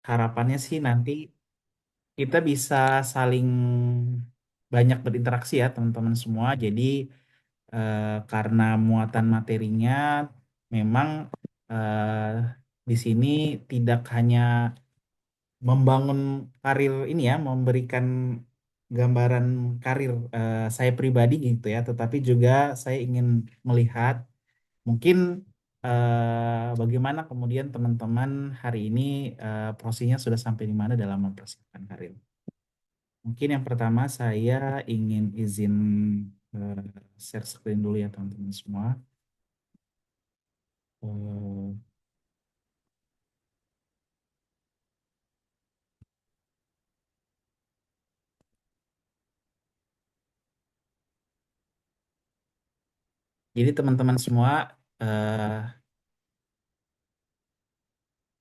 harapannya sih nanti kita bisa saling banyak berinteraksi ya teman-teman semua. Jadi karena muatan materinya memang eh, di sini tidak hanya membangun karir ini ya, memberikan gambaran karir saya pribadi gitu ya, tetapi juga saya ingin melihat mungkin bagaimana kemudian teman-teman hari ini prosesnya sudah sampai di mana dalam mempersiapkan karir. Mungkin yang pertama saya ingin izin eh, share screen dulu ya teman-teman semua. Eh, jadi teman-teman semua, eh,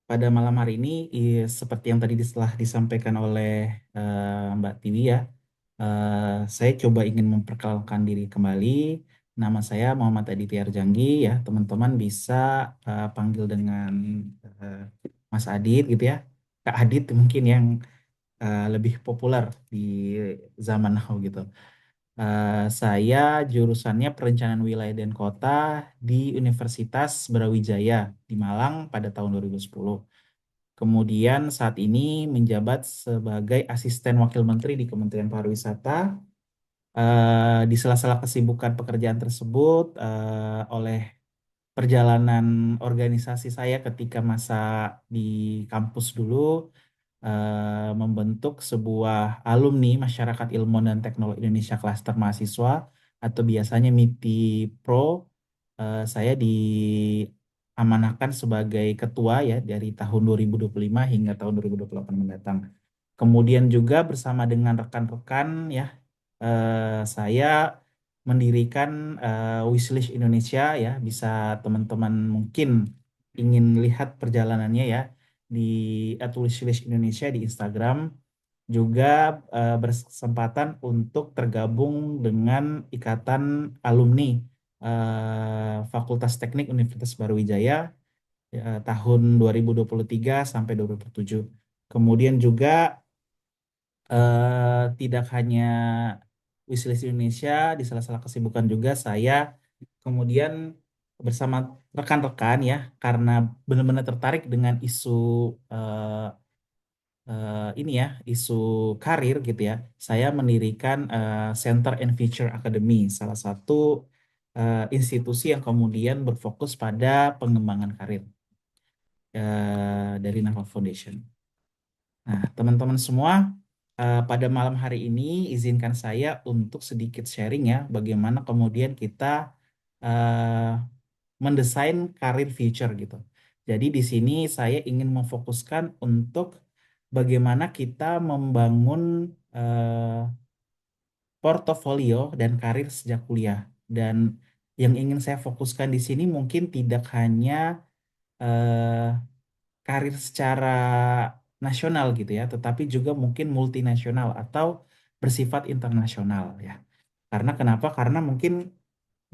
pada malam hari ini, seperti yang tadi telah disampaikan oleh Mbak Tiwi ya, eh, saya coba ingin memperkenalkan diri kembali. Nama saya Muhammad Aditya Arjanggi ya, teman-teman bisa panggil dengan eh, Mas Adit gitu ya, Kak Adit mungkin yang lebih populer di zaman now gitu. Saya jurusannya Perencanaan Wilayah dan Kota di Universitas Brawijaya di Malang pada tahun 2010. Kemudian saat ini menjabat sebagai Asisten Wakil Menteri di Kementerian Pariwisata. Di sela-sela kesibukan pekerjaan tersebut, oleh perjalanan organisasi saya ketika masa di kampus dulu, membentuk sebuah alumni Masyarakat Ilmu dan Teknologi Indonesia Klaster Mahasiswa atau biasanya MITI Pro. Saya diamanahkan sebagai ketua ya dari tahun 2025 hingga tahun 2028 mendatang. Kemudian juga bersama dengan rekan-rekan ya, saya mendirikan Wishlist Indonesia ya. Bisa teman-teman mungkin ingin lihat perjalanannya ya di @wishlist Indonesia di Instagram. Juga berkesempatan untuk tergabung dengan Ikatan Alumni Fakultas Teknik Universitas Barujaya tahun 2023 sampai 2007. Kemudian juga tidak hanya Wishlist Indonesia, di salah-salah kesibukan juga saya kemudian bersama rekan-rekan ya, karena benar-benar tertarik dengan isu eh, ini ya, isu karir gitu ya. Saya mendirikan Center and Future Academy, salah satu institusi yang kemudian berfokus pada pengembangan karir dari Naval Foundation. Nah, teman-teman semua, pada malam hari ini izinkan saya untuk sedikit sharing ya, bagaimana kemudian kita eh, mendesain karir future gitu. Jadi di sini saya ingin memfokuskan untuk bagaimana kita membangun eh, portofolio dan karir sejak kuliah. Dan yang ingin saya fokuskan di sini mungkin tidak hanya eh, karir secara nasional gitu ya, tetapi juga mungkin multinasional atau bersifat internasional ya. Karena kenapa? Karena mungkin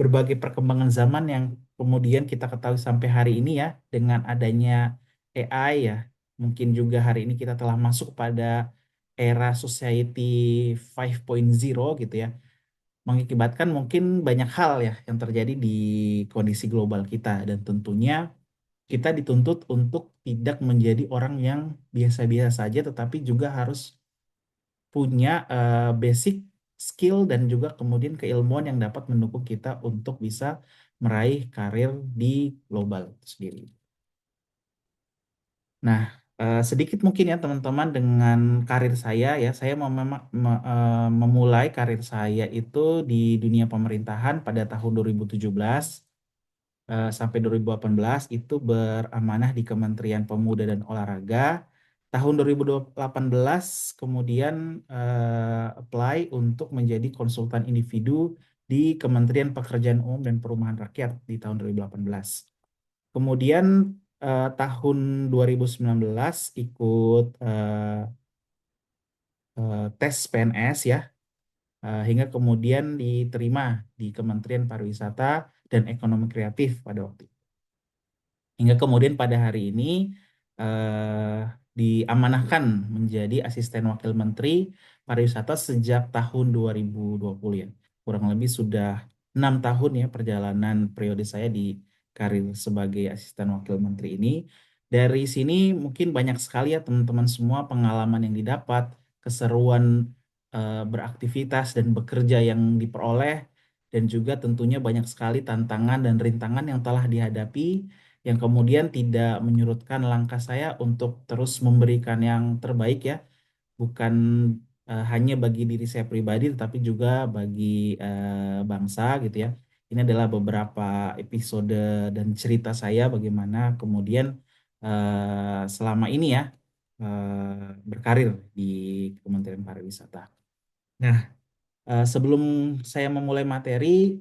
berbagai perkembangan zaman yang kemudian kita ketahui sampai hari ini ya, dengan adanya AI ya, mungkin juga hari ini kita telah masuk pada era society 5.0 gitu ya, mengakibatkan mungkin banyak hal ya yang terjadi di kondisi global kita, dan tentunya kita dituntut untuk tidak menjadi orang yang biasa-biasa saja, tetapi juga harus punya basic skill dan juga kemudian keilmuan yang dapat mendukung kita untuk bisa meraih karir di global itu sendiri. Nah, sedikit mungkin ya teman-teman dengan karir saya ya, saya memulai karir saya itu di dunia pemerintahan pada tahun 2017 sampai 2018 itu beramanah di Kementerian Pemuda dan Olahraga. Tahun 2018 kemudian apply untuk menjadi konsultan individu di Kementerian Pekerjaan Umum dan Perumahan Rakyat di tahun 2018. Kemudian tahun 2019 ikut tes PNS ya, hingga kemudian diterima di Kementerian Pariwisata dan Ekonomi Kreatif pada waktu itu. Hingga kemudian pada hari ini eh, diamanahkan menjadi asisten wakil menteri pariwisata sejak tahun 2020 ya. Kurang lebih sudah 6 tahun ya perjalanan periode saya di karir sebagai asisten wakil menteri ini. Dari sini mungkin banyak sekali ya teman-teman semua pengalaman yang didapat, keseruan beraktivitas dan bekerja yang diperoleh, dan juga tentunya banyak sekali tantangan dan rintangan yang telah dihadapi yang kemudian tidak menyurutkan langkah saya untuk terus memberikan yang terbaik ya, bukan hanya bagi diri saya pribadi, tetapi juga bagi bangsa gitu ya. Ini adalah beberapa episode dan cerita saya bagaimana kemudian selama ini ya berkarir di Kementerian Pariwisata. Nah, sebelum saya memulai materi,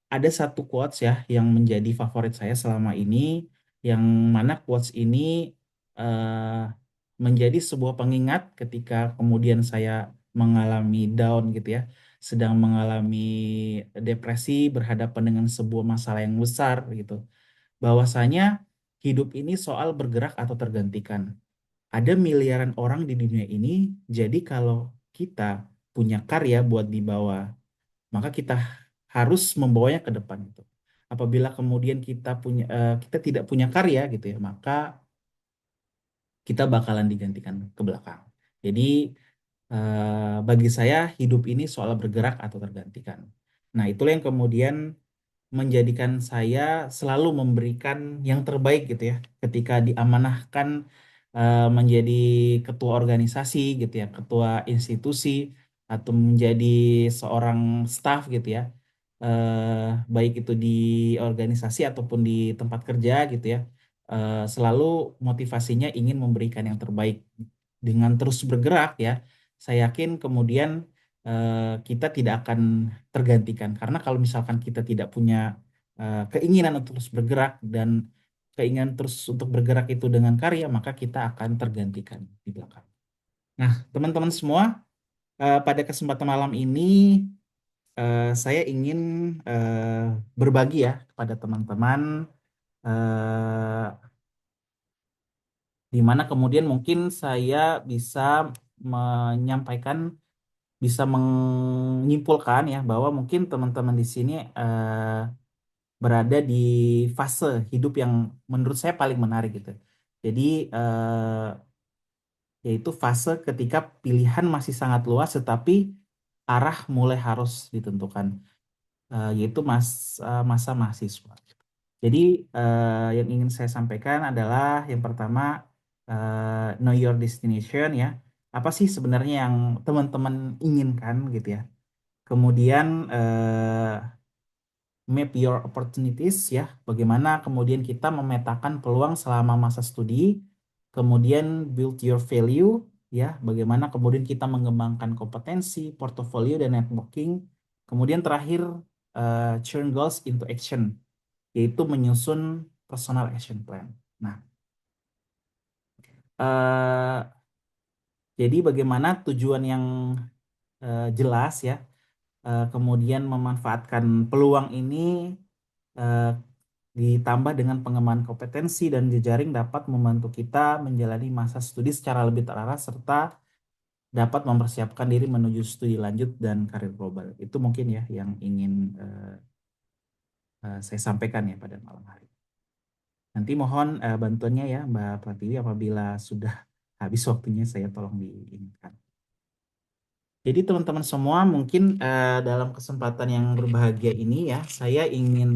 ada satu quotes ya yang menjadi favorit saya selama ini, yang mana quotes ini eh, menjadi sebuah pengingat ketika kemudian saya mengalami down gitu ya, sedang mengalami depresi, berhadapan dengan sebuah masalah yang besar gitu. Bahwasanya hidup ini soal bergerak atau tergantikan. Ada miliaran orang di dunia ini, jadi kalau kita punya karya buat dibawa, maka kita harus membawanya ke depan gitu. Apabila kemudian kita tidak punya karya gitu ya, maka kita bakalan digantikan ke belakang. Jadi bagi saya hidup ini soal bergerak atau tergantikan. Nah, itulah yang kemudian menjadikan saya selalu memberikan yang terbaik gitu ya ketika diamanahkan menjadi ketua organisasi gitu ya, ketua institusi atau menjadi seorang staf gitu ya, baik itu di organisasi ataupun di tempat kerja gitu ya, selalu motivasinya ingin memberikan yang terbaik dengan terus bergerak ya. Saya yakin kemudian kita tidak akan tergantikan, karena kalau misalkan kita tidak punya keinginan untuk terus bergerak dan keinginan terus untuk bergerak itu dengan karya, maka kita akan tergantikan di belakang. Nah, teman-teman semua, pada kesempatan malam ini saya ingin berbagi ya kepada teman-teman, eh, di mana kemudian mungkin saya bisa menyampaikan, bisa menyimpulkan ya bahwa mungkin teman-teman di sini berada di fase hidup yang menurut saya paling menarik gitu. Jadi yaitu fase ketika pilihan masih sangat luas tetapi arah mulai harus ditentukan, yaitu masa mahasiswa. Jadi yang ingin saya sampaikan adalah yang pertama, know your destination ya. Apa sih sebenarnya yang teman-teman inginkan gitu ya. Kemudian map your opportunities ya. Bagaimana kemudian kita memetakan peluang selama masa studi. Kemudian build your value ya. Bagaimana kemudian kita mengembangkan kompetensi, portofolio dan networking. Kemudian terakhir turn goals into action, yaitu menyusun personal action plan. Nah, jadi bagaimana tujuan yang jelas ya, kemudian memanfaatkan peluang ini eh, ditambah dengan pengembangan kompetensi dan jejaring dapat membantu kita menjalani masa studi secara lebih terarah serta dapat mempersiapkan diri menuju studi lanjut dan karir global. Itu mungkin ya yang ingin saya sampaikan ya pada malam hari. Nanti mohon bantuannya ya Mbak Pratiwi, apabila sudah habis waktunya saya tolong diingatkan. Jadi teman-teman semua mungkin dalam kesempatan yang berbahagia ini ya, saya ingin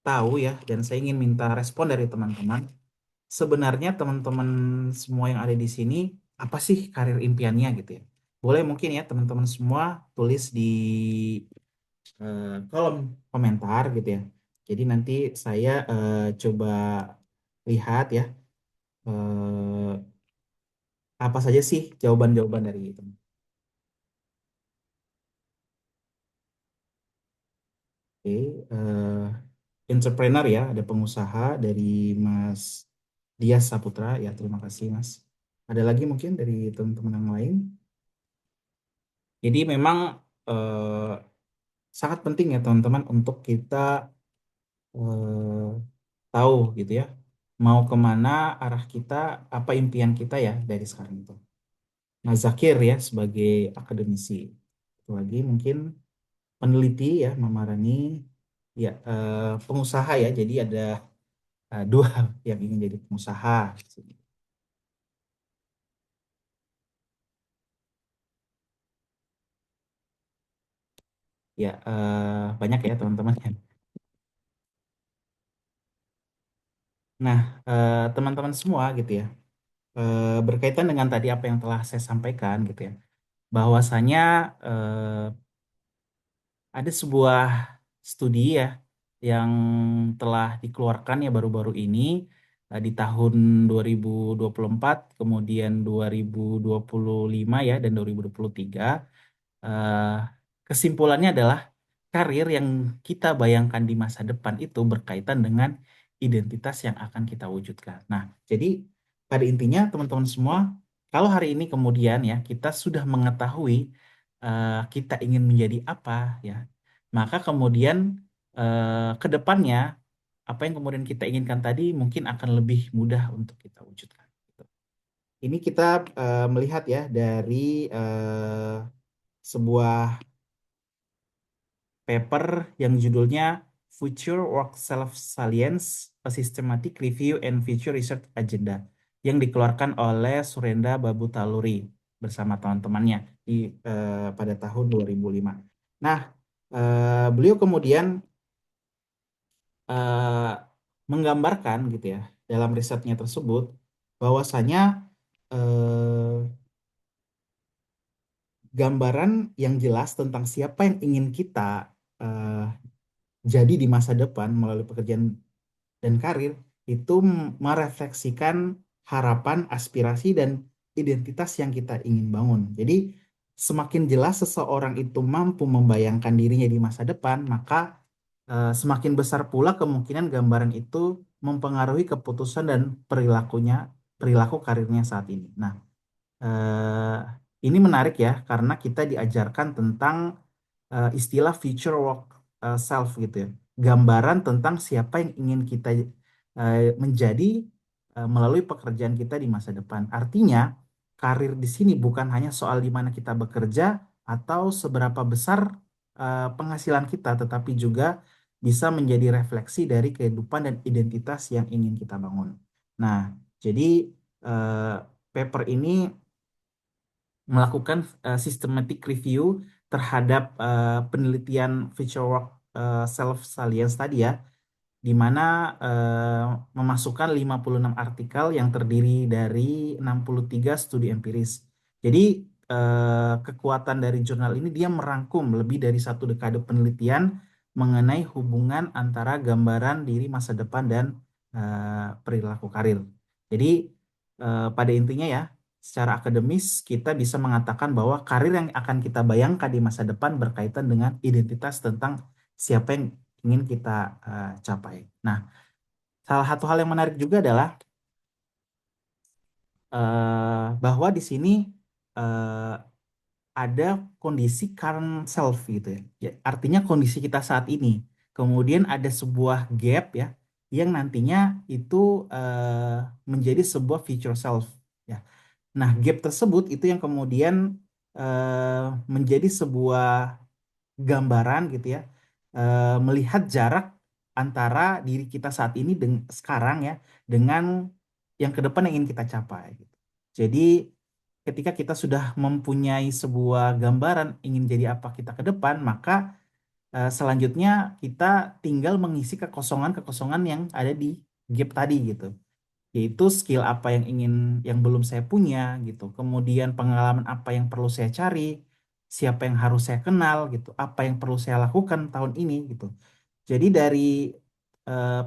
tahu ya, dan saya ingin minta respon dari teman-teman. Sebenarnya teman-teman semua yang ada di sini, apa sih karir impiannya gitu ya? Boleh mungkin ya teman-teman semua tulis di kolom komentar gitu ya. Jadi nanti saya coba lihat ya, eh, apa saja sih jawaban-jawaban dari itu. Oke, entrepreneur ya, ada pengusaha dari Mas Dias Saputra ya, terima kasih Mas. Ada lagi mungkin dari teman-teman yang lain. Jadi memang sangat penting ya teman-teman untuk kita tahu gitu ya, mau kemana arah kita, apa impian kita ya dari sekarang itu. Nah, Zakir ya sebagai akademisi, satu lagi mungkin peneliti ya, Mama Rani, ya pengusaha ya, jadi ada dua yang ingin jadi pengusaha. Ya, banyak ya teman-teman. Nah, teman-teman semua gitu ya, berkaitan dengan tadi apa yang telah saya sampaikan gitu ya, bahwasanya ada sebuah studi ya yang telah dikeluarkan ya baru-baru ini di tahun 2024, kemudian 2025 ya dan 2023. Eh, Kesimpulannya adalah karir yang kita bayangkan di masa depan itu berkaitan dengan identitas yang akan kita wujudkan. Nah, jadi pada intinya teman-teman semua, kalau hari ini kemudian ya kita sudah mengetahui kita ingin menjadi apa ya, maka kemudian ke depannya apa yang kemudian kita inginkan tadi mungkin akan lebih mudah untuk kita wujudkan. Gitu. Ini kita melihat ya dari sebuah paper yang judulnya Future Work Self-Salience, A Systematic Review and Future Research Agenda yang dikeluarkan oleh Surenda Babu Taluri bersama teman-temannya pada tahun 2005. Nah, beliau kemudian eh, menggambarkan gitu ya dalam risetnya tersebut bahwasanya eh, gambaran yang jelas tentang siapa yang ingin kita eh, jadi di masa depan melalui pekerjaan dan karir itu merefleksikan harapan, aspirasi, dan identitas yang kita ingin bangun. Jadi, semakin jelas seseorang itu mampu membayangkan dirinya di masa depan, maka semakin besar pula kemungkinan gambaran itu mempengaruhi keputusan dan perilaku karirnya saat ini. Nah, eh, ini menarik ya, karena kita diajarkan tentang istilah future work self gitu ya. Gambaran tentang siapa yang ingin kita menjadi melalui pekerjaan kita di masa depan. Artinya, karir di sini bukan hanya soal di mana kita bekerja atau seberapa besar penghasilan kita, tetapi juga bisa menjadi refleksi dari kehidupan dan identitas yang ingin kita bangun. Nah, jadi eh, paper ini melakukan systematic review terhadap penelitian future work self salience tadi ya, di mana memasukkan 56 artikel yang terdiri dari 63 studi empiris. Jadi kekuatan dari jurnal ini dia merangkum lebih dari satu dekade penelitian mengenai hubungan antara gambaran diri masa depan dan perilaku karir. Jadi pada intinya ya, secara akademis kita bisa mengatakan bahwa karir yang akan kita bayangkan di masa depan berkaitan dengan identitas tentang siapa yang ingin kita capai. Nah, salah satu hal yang menarik juga adalah bahwa di sini eh, ada kondisi current self gitu ya. Ya, artinya kondisi kita saat ini. Kemudian ada sebuah gap ya yang nantinya itu menjadi sebuah future self ya. Nah, gap tersebut itu yang kemudian menjadi sebuah gambaran gitu ya, melihat jarak antara diri kita saat ini sekarang ya dengan yang ke depan yang ingin kita capai gitu. Jadi ketika kita sudah mempunyai sebuah gambaran ingin jadi apa kita ke depan, maka selanjutnya kita tinggal mengisi kekosongan-kekosongan yang ada di gap tadi gitu, yaitu skill apa yang belum saya punya gitu. Kemudian pengalaman apa yang perlu saya cari, siapa yang harus saya kenal gitu, apa yang perlu saya lakukan tahun ini gitu. Jadi dari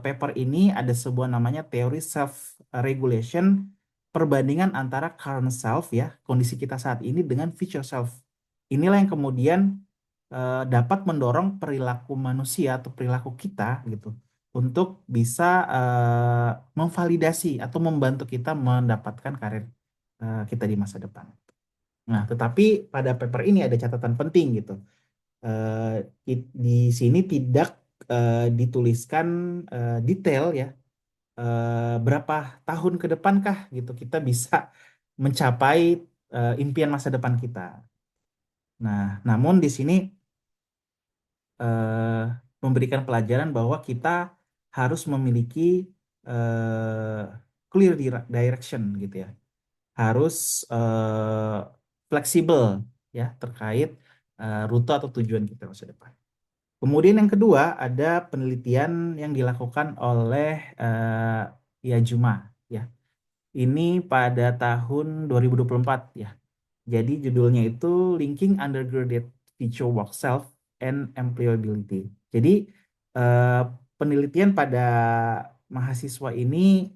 paper ini ada sebuah namanya teori self regulation, perbandingan antara current self ya, kondisi kita saat ini dengan future self. Inilah yang kemudian dapat mendorong perilaku manusia atau perilaku kita gitu untuk bisa memvalidasi atau membantu kita mendapatkan karir kita di masa depan. Nah, tetapi pada paper ini ada catatan penting gitu. Di sini tidak dituliskan detail ya berapa tahun ke depan kah gitu kita bisa mencapai impian masa depan kita. Nah, namun di sini eh, memberikan pelajaran bahwa kita harus memiliki clear direction gitu ya. Harus fleksibel ya terkait rute atau tujuan kita masa depan. Kemudian yang kedua ada penelitian yang dilakukan oleh Yajuma ya. Ini pada tahun 2024 ya. Jadi judulnya itu Linking Undergraduate Future Work Self and Employability. Jadi eh, penelitian pada mahasiswa ini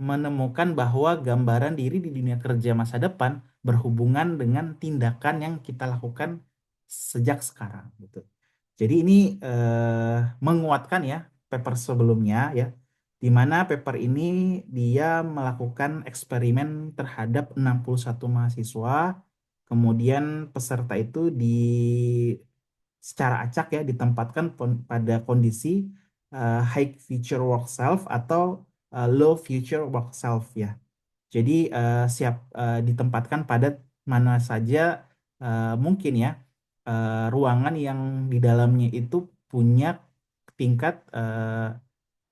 menemukan bahwa gambaran diri di dunia kerja masa depan berhubungan dengan tindakan yang kita lakukan sejak sekarang gitu. Jadi ini menguatkan ya paper sebelumnya ya, di mana paper ini dia melakukan eksperimen terhadap 61 mahasiswa, kemudian peserta itu secara acak ya ditempatkan pada kondisi high future work self atau low future work self ya. Jadi ditempatkan pada mana saja mungkin ya ruangan yang di dalamnya itu punya tingkat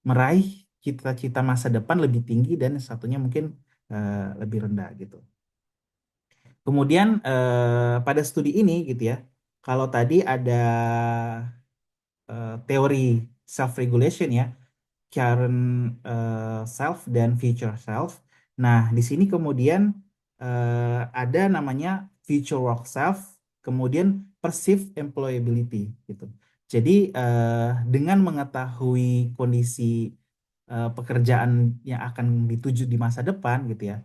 meraih cita-cita masa depan lebih tinggi dan satunya mungkin lebih rendah gitu. Kemudian pada studi ini gitu ya, kalau tadi ada teori self regulation ya, current self dan future self. Nah, di sini kemudian ada namanya future work self, kemudian perceived employability gitu. Jadi dengan mengetahui kondisi pekerjaan yang akan dituju di masa depan gitu ya,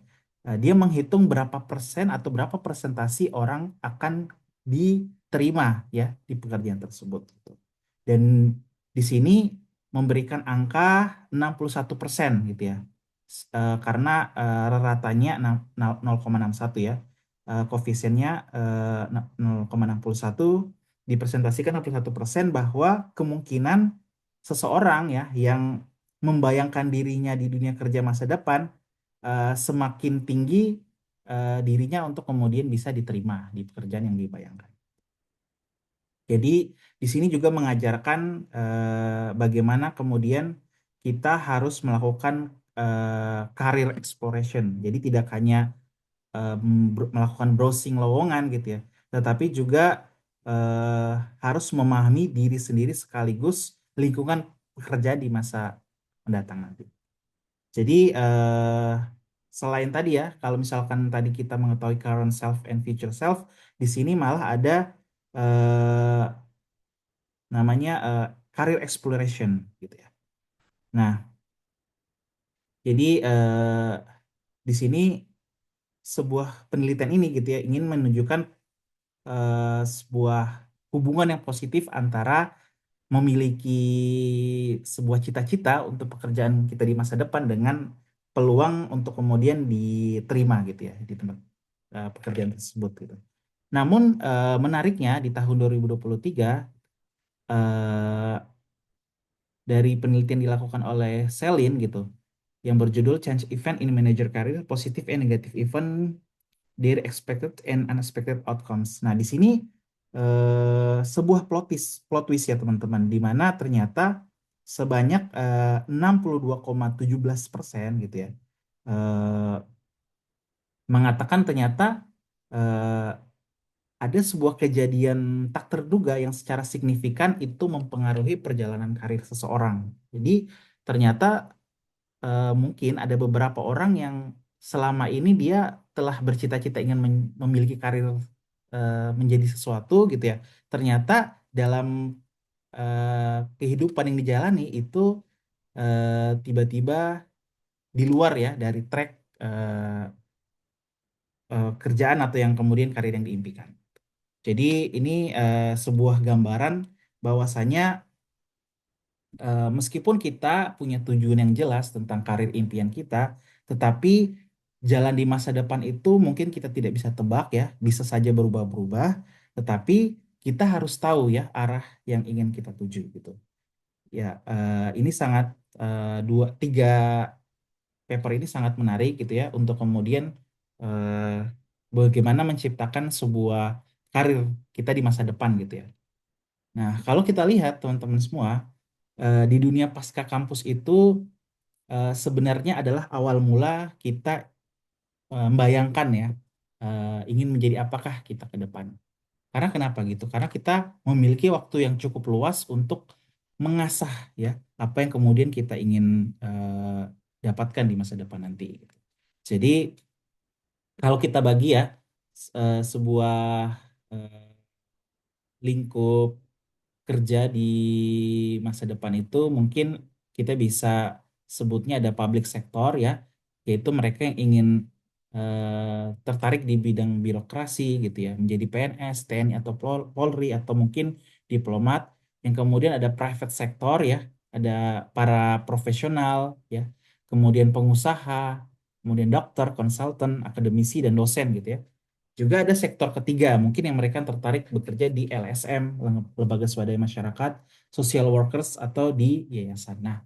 dia menghitung berapa persen atau berapa persentasi orang akan diterima ya di pekerjaan tersebut gitu. Dan di sini memberikan angka 61% gitu ya. Karena ratanya 0,61 ya. Koefisiennya 0,61 dipresentasikan 61% bahwa kemungkinan seseorang ya yang membayangkan dirinya di dunia kerja masa depan semakin tinggi dirinya untuk kemudian bisa diterima di pekerjaan yang dibayangkan. Jadi di sini juga mengajarkan bagaimana kemudian kita harus melakukan career exploration. Jadi tidak hanya melakukan browsing lowongan gitu ya, tetapi juga eh, harus memahami diri sendiri sekaligus lingkungan pekerja di masa mendatang nanti. Jadi selain tadi ya, kalau misalkan tadi kita mengetahui current self and future self, di sini malah ada eh, namanya career exploration gitu ya. Nah, jadi di sini sebuah penelitian ini gitu ya ingin menunjukkan sebuah hubungan yang positif antara memiliki sebuah cita-cita untuk pekerjaan kita di masa depan dengan peluang untuk kemudian diterima gitu ya di tempat pekerjaan tersebut gitu. Namun menariknya di tahun 2023 eh, dari penelitian dilakukan oleh Selin gitu yang berjudul Change Event in Manager Career Positive and Negative Event Their Expected and Unexpected Outcomes. Nah, di sini sebuah plot twist ya teman-teman, di mana ternyata sebanyak 62,17% gitu ya eh, mengatakan ternyata eh, ada sebuah kejadian tak terduga yang secara signifikan itu mempengaruhi perjalanan karir seseorang. Jadi ternyata mungkin ada beberapa orang yang selama ini dia telah bercita-cita ingin memiliki karir menjadi sesuatu gitu ya. Ternyata dalam kehidupan yang dijalani itu tiba-tiba di luar ya dari track kerjaan atau yang kemudian karir yang diimpikan. Jadi ini sebuah gambaran bahwasanya meskipun kita punya tujuan yang jelas tentang karir impian kita, tetapi jalan di masa depan itu mungkin kita tidak bisa tebak ya, bisa saja berubah-berubah, tetapi kita harus tahu ya arah yang ingin kita tuju gitu. Ya, ini sangat dua tiga paper ini sangat menarik gitu ya untuk kemudian eh, bagaimana menciptakan sebuah karir kita di masa depan gitu ya. Nah, kalau kita lihat teman-teman semua, di dunia pasca kampus itu sebenarnya adalah awal mula kita membayangkan ya, ingin menjadi apakah kita ke depan. Karena kenapa gitu? Karena kita memiliki waktu yang cukup luas untuk mengasah ya apa yang kemudian kita ingin dapatkan di masa depan nanti, gitu. Jadi kalau kita bagi ya sebuah eh, lingkup kerja di masa depan itu mungkin kita bisa sebutnya ada public sector ya, yaitu mereka yang ingin tertarik di bidang birokrasi gitu ya, menjadi PNS, TNI atau Polri atau mungkin diplomat. Yang kemudian ada private sector ya, ada para profesional ya, kemudian pengusaha, kemudian dokter, konsultan, akademisi dan dosen gitu ya. Juga ada sektor ketiga, mungkin yang mereka tertarik bekerja di LSM, lembaga swadaya masyarakat, social workers, atau di yayasan. Nah,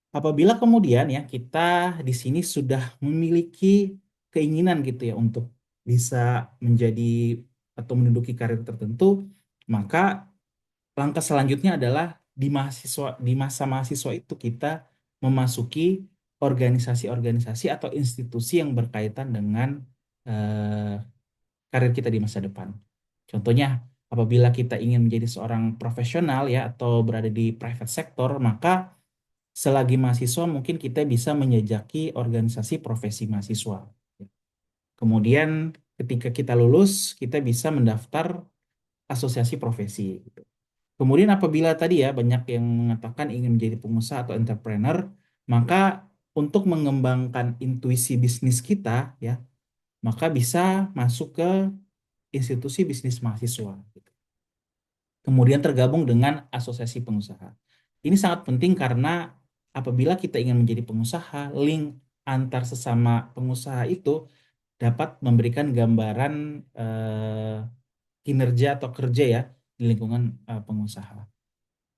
apabila kemudian ya kita di sini sudah memiliki keinginan gitu ya untuk bisa menjadi atau menduduki karir tertentu, maka langkah selanjutnya adalah di masa mahasiswa itu kita memasuki organisasi-organisasi atau institusi yang berkaitan dengan eh, karir kita di masa depan. Contohnya, apabila kita ingin menjadi seorang profesional ya atau berada di private sector, maka selagi mahasiswa mungkin kita bisa menjejaki organisasi profesi mahasiswa. Kemudian ketika kita lulus, kita bisa mendaftar asosiasi profesi. Kemudian apabila tadi ya banyak yang mengatakan ingin menjadi pengusaha atau entrepreneur, maka untuk mengembangkan intuisi bisnis kita ya, maka bisa masuk ke institusi bisnis mahasiswa, gitu. Kemudian tergabung dengan asosiasi pengusaha. Ini sangat penting karena apabila kita ingin menjadi pengusaha, link antar sesama pengusaha itu dapat memberikan gambaran eh, kinerja atau kerja ya di lingkungan pengusaha.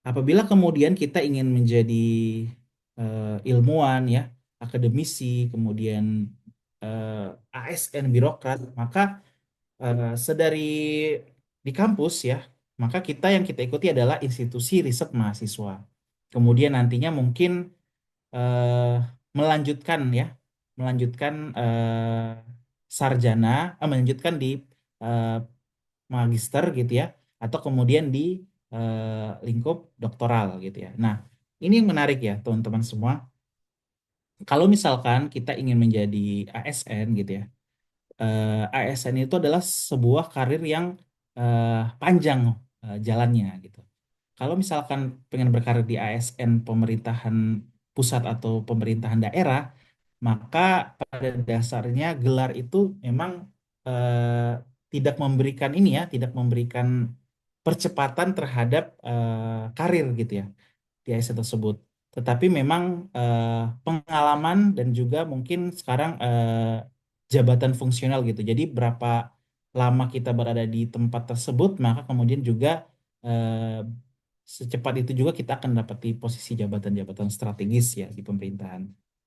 Apabila kemudian kita ingin menjadi ilmuwan ya, akademisi, kemudian ASN birokrat, maka sedari di kampus ya, maka kita ikuti adalah institusi riset mahasiswa. Kemudian nantinya mungkin eh, melanjutkan ya, melanjutkan sarjana, melanjutkan di eh, magister gitu ya, atau kemudian di lingkup doktoral gitu ya. Nah, ini yang menarik ya teman-teman semua. Kalau misalkan kita ingin menjadi ASN gitu ya, ASN itu adalah sebuah karir yang eh, panjang jalannya gitu. Kalau misalkan pengen berkarir di ASN pemerintahan pusat atau pemerintahan daerah, maka pada dasarnya gelar itu memang tidak memberikan ini ya, tidak memberikan percepatan terhadap karir gitu ya di ASN tersebut. Tetapi memang eh, pengalaman dan juga mungkin sekarang jabatan fungsional gitu. Jadi berapa lama kita berada di tempat tersebut, maka kemudian juga eh, secepat itu juga kita akan dapati posisi jabatan-jabatan strategis ya di pemerintahan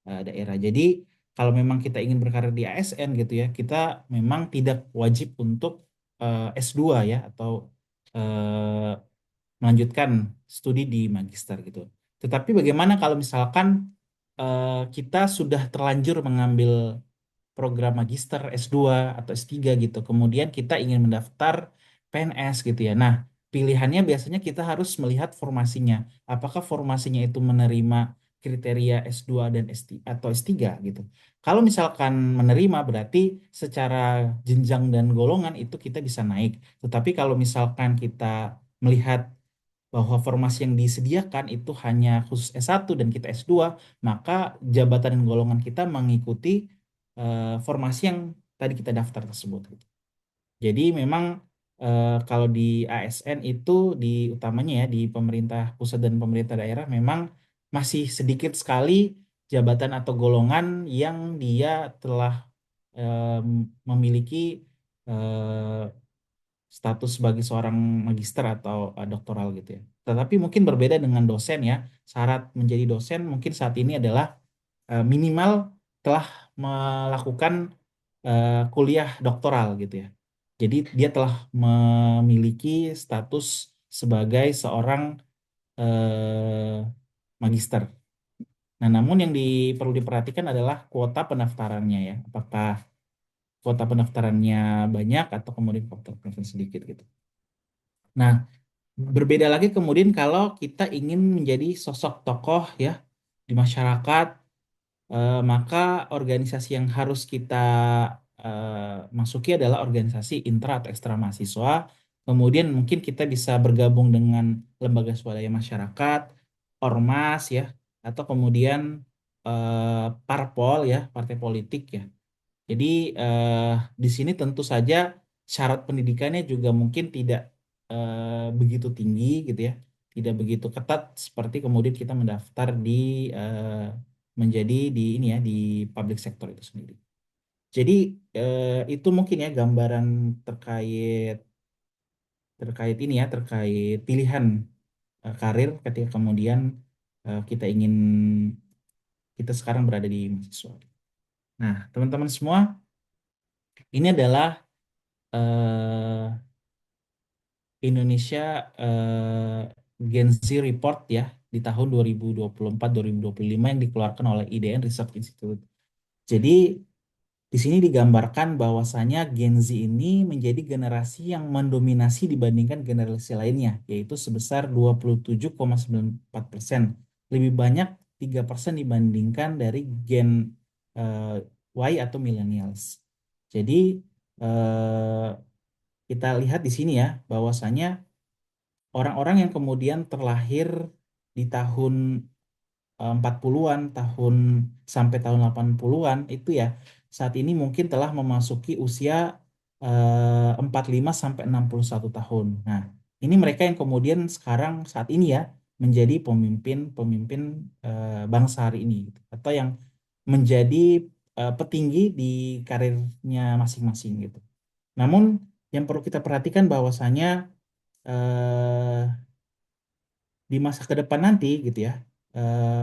daerah. Jadi kalau memang kita ingin berkarir di ASN gitu ya, kita memang tidak wajib untuk S2 ya atau eh, melanjutkan studi di magister gitu. Tetapi bagaimana kalau misalkan kita sudah terlanjur mengambil program magister S2 atau S3 gitu. Kemudian kita ingin mendaftar PNS gitu ya. Nah, pilihannya biasanya kita harus melihat formasinya. Apakah formasinya itu menerima kriteria S2 dan S3 atau S3 gitu. Kalau misalkan menerima berarti secara jenjang dan golongan itu kita bisa naik. Tetapi kalau misalkan kita melihat bahwa formasi yang disediakan itu hanya khusus S1 dan kita S2, maka jabatan dan golongan kita mengikuti formasi yang tadi kita daftar tersebut, gitu. Jadi memang kalau di ASN itu di utamanya ya di pemerintah pusat dan pemerintah daerah memang masih sedikit sekali jabatan atau golongan yang dia telah em, memiliki eh, status sebagai seorang magister atau doktoral gitu ya. Tetapi mungkin berbeda dengan dosen ya. Syarat menjadi dosen mungkin saat ini adalah minimal telah melakukan kuliah doktoral gitu ya. Jadi dia telah memiliki status sebagai seorang magister. Nah, namun yang perlu diperhatikan adalah kuota pendaftarannya ya. Apakah kuota pendaftarannya banyak atau kemudian kuota pendaftaran sedikit gitu. Nah, berbeda lagi kemudian kalau kita ingin menjadi sosok tokoh ya di masyarakat, maka organisasi yang harus kita masuki adalah organisasi intra atau ekstra mahasiswa. Kemudian mungkin kita bisa bergabung dengan lembaga swadaya masyarakat, ormas ya, atau kemudian parpol ya, partai politik ya. Jadi eh, di sini tentu saja syarat pendidikannya juga mungkin tidak begitu tinggi gitu ya, tidak begitu ketat seperti kemudian kita mendaftar di menjadi di ini ya di public sector itu sendiri. Jadi itu mungkin ya gambaran terkait terkait ini ya terkait pilihan karir ketika kemudian kita ingin kita sekarang berada di mahasiswa. Nah, teman-teman semua, ini adalah eh, Indonesia Gen Z Report ya di tahun 2024-2025 yang dikeluarkan oleh IDN Research Institute. Jadi di sini digambarkan bahwasanya Gen Z ini menjadi generasi yang mendominasi dibandingkan generasi lainnya, yaitu sebesar 27,94%. Lebih banyak 3% dibandingkan dari Gen Y atau Millennials. Jadi eh, kita lihat di sini ya bahwasanya orang-orang yang kemudian terlahir di tahun 40-an tahun sampai tahun 80-an itu ya saat ini mungkin telah memasuki usia 45 sampai 61 tahun. Nah, ini mereka yang kemudian sekarang saat ini ya menjadi pemimpin-pemimpin bangsa hari ini gitu. Atau yang menjadi petinggi di karirnya masing-masing gitu. Namun yang perlu kita perhatikan bahwasanya eh, di masa ke depan nanti gitu ya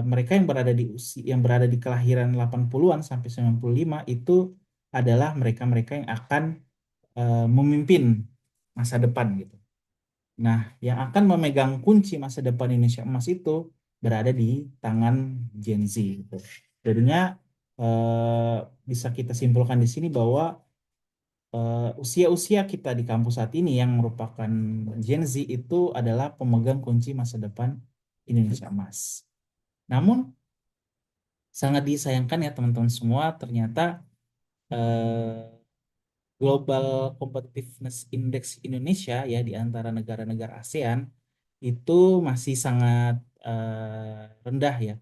mereka yang berada di usia yang berada di kelahiran 80-an sampai 95 itu adalah mereka-mereka yang akan memimpin masa depan gitu. Nah, yang akan memegang kunci masa depan Indonesia emas itu berada di tangan Gen Z gitu. Jadinya eh, bisa kita simpulkan di sini bahwa usia-usia kita di kampus saat ini yang merupakan Gen Z itu adalah pemegang kunci masa depan Indonesia Emas. Namun sangat disayangkan ya teman-teman semua, ternyata Global Competitiveness Index Indonesia ya di antara negara-negara ASEAN itu masih sangat rendah ya.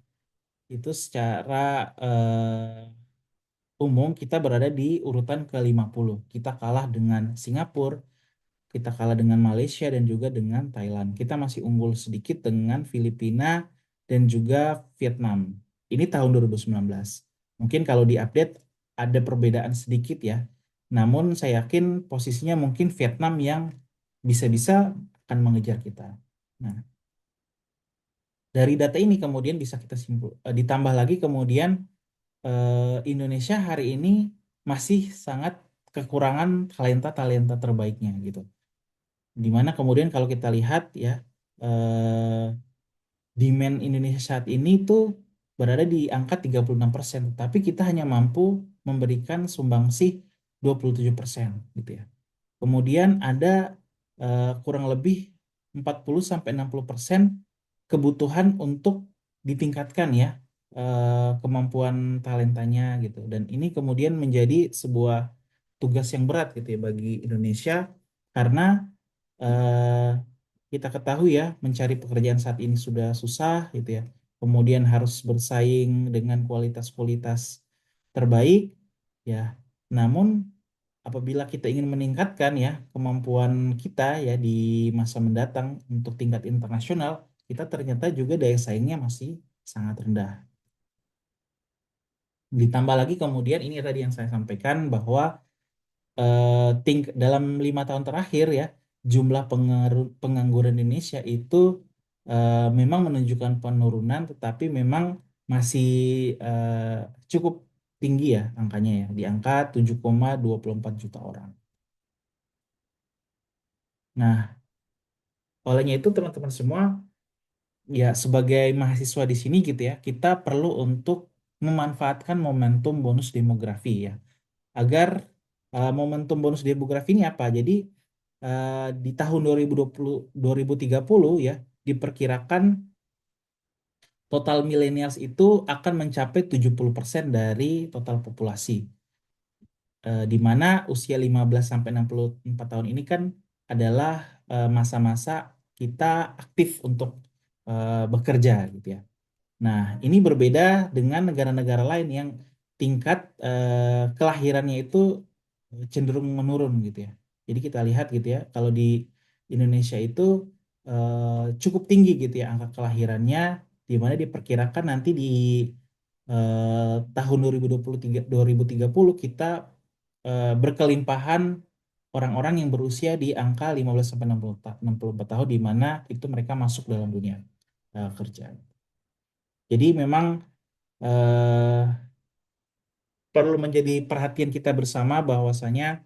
Itu secara umum kita berada di urutan ke-50. Kita kalah dengan Singapura, kita kalah dengan Malaysia dan juga dengan Thailand. Kita masih unggul sedikit dengan Filipina dan juga Vietnam. Ini tahun 2019. Mungkin kalau diupdate ada perbedaan sedikit ya. Namun saya yakin posisinya mungkin Vietnam yang bisa-bisa akan mengejar kita. Nah, dari data ini kemudian bisa kita ditambah lagi kemudian Indonesia hari ini masih sangat kekurangan talenta-talenta terbaiknya gitu. Dimana kemudian kalau kita lihat ya eh, demand Indonesia saat ini tuh berada di angka 36%, tapi kita hanya mampu memberikan sumbangsih 27% gitu ya. Kemudian ada kurang lebih 40 sampai 60% kebutuhan untuk ditingkatkan ya kemampuan talentanya gitu. Dan ini kemudian menjadi sebuah tugas yang berat gitu ya bagi Indonesia karena eh, kita ketahui ya mencari pekerjaan saat ini sudah susah gitu ya. Kemudian harus bersaing dengan kualitas-kualitas terbaik ya. Namun apabila kita ingin meningkatkan ya kemampuan kita ya di masa mendatang untuk tingkat internasional, kita ternyata juga daya saingnya masih sangat rendah. Ditambah lagi kemudian ini tadi yang saya sampaikan bahwa dalam 5 tahun terakhir ya jumlah pengangguran Indonesia itu memang menunjukkan penurunan, tetapi memang masih eh, cukup tinggi ya angkanya ya, di angka 7,24 juta orang. Nah, olehnya itu teman-teman semua, ya sebagai mahasiswa di sini gitu ya, kita perlu untuk memanfaatkan momentum bonus demografi ya, agar momentum bonus demografi ini apa? Jadi di tahun 2020 2030 ya, diperkirakan total millennials itu akan mencapai 70% dari total populasi. Di mana usia 15 sampai 64 tahun ini kan adalah masa-masa kita aktif untuk bekerja gitu ya. Nah, ini berbeda dengan negara-negara lain yang tingkat kelahirannya itu cenderung menurun gitu ya. Jadi kita lihat gitu ya, kalau di Indonesia itu cukup tinggi gitu ya angka kelahirannya, di mana diperkirakan nanti di tahun 2023 2030 kita berkelimpahan orang-orang yang berusia di angka 15 sampai 64 tahun, di mana itu mereka masuk dalam dunia kerja. Jadi memang eh, perlu menjadi perhatian kita bersama bahwasanya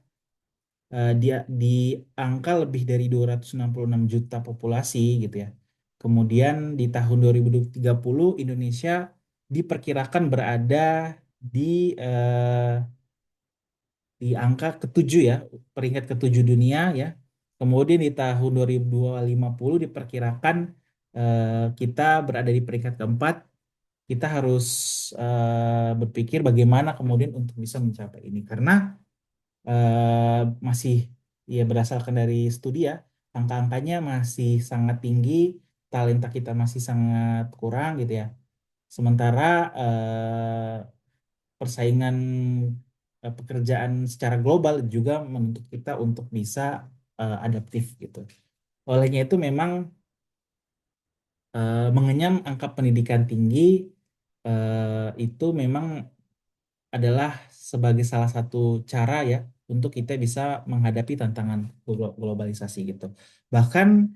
dia di angka lebih dari 266 juta populasi gitu ya. Kemudian di tahun 2030 Indonesia diperkirakan berada di eh, di angka ketujuh ya, peringkat ketujuh dunia ya. Kemudian di tahun 2050 diperkirakan kita berada di peringkat keempat. Kita harus berpikir bagaimana kemudian untuk bisa mencapai ini, karena masih ya berdasarkan dari studi ya, angka-angkanya masih sangat tinggi, talenta kita masih sangat kurang gitu ya. Sementara persaingan pekerjaan secara global juga menuntut kita untuk bisa adaptif gitu. Olehnya itu memang mengenyam angka pendidikan tinggi itu memang adalah sebagai salah satu cara ya untuk kita bisa menghadapi tantangan globalisasi gitu. Bahkan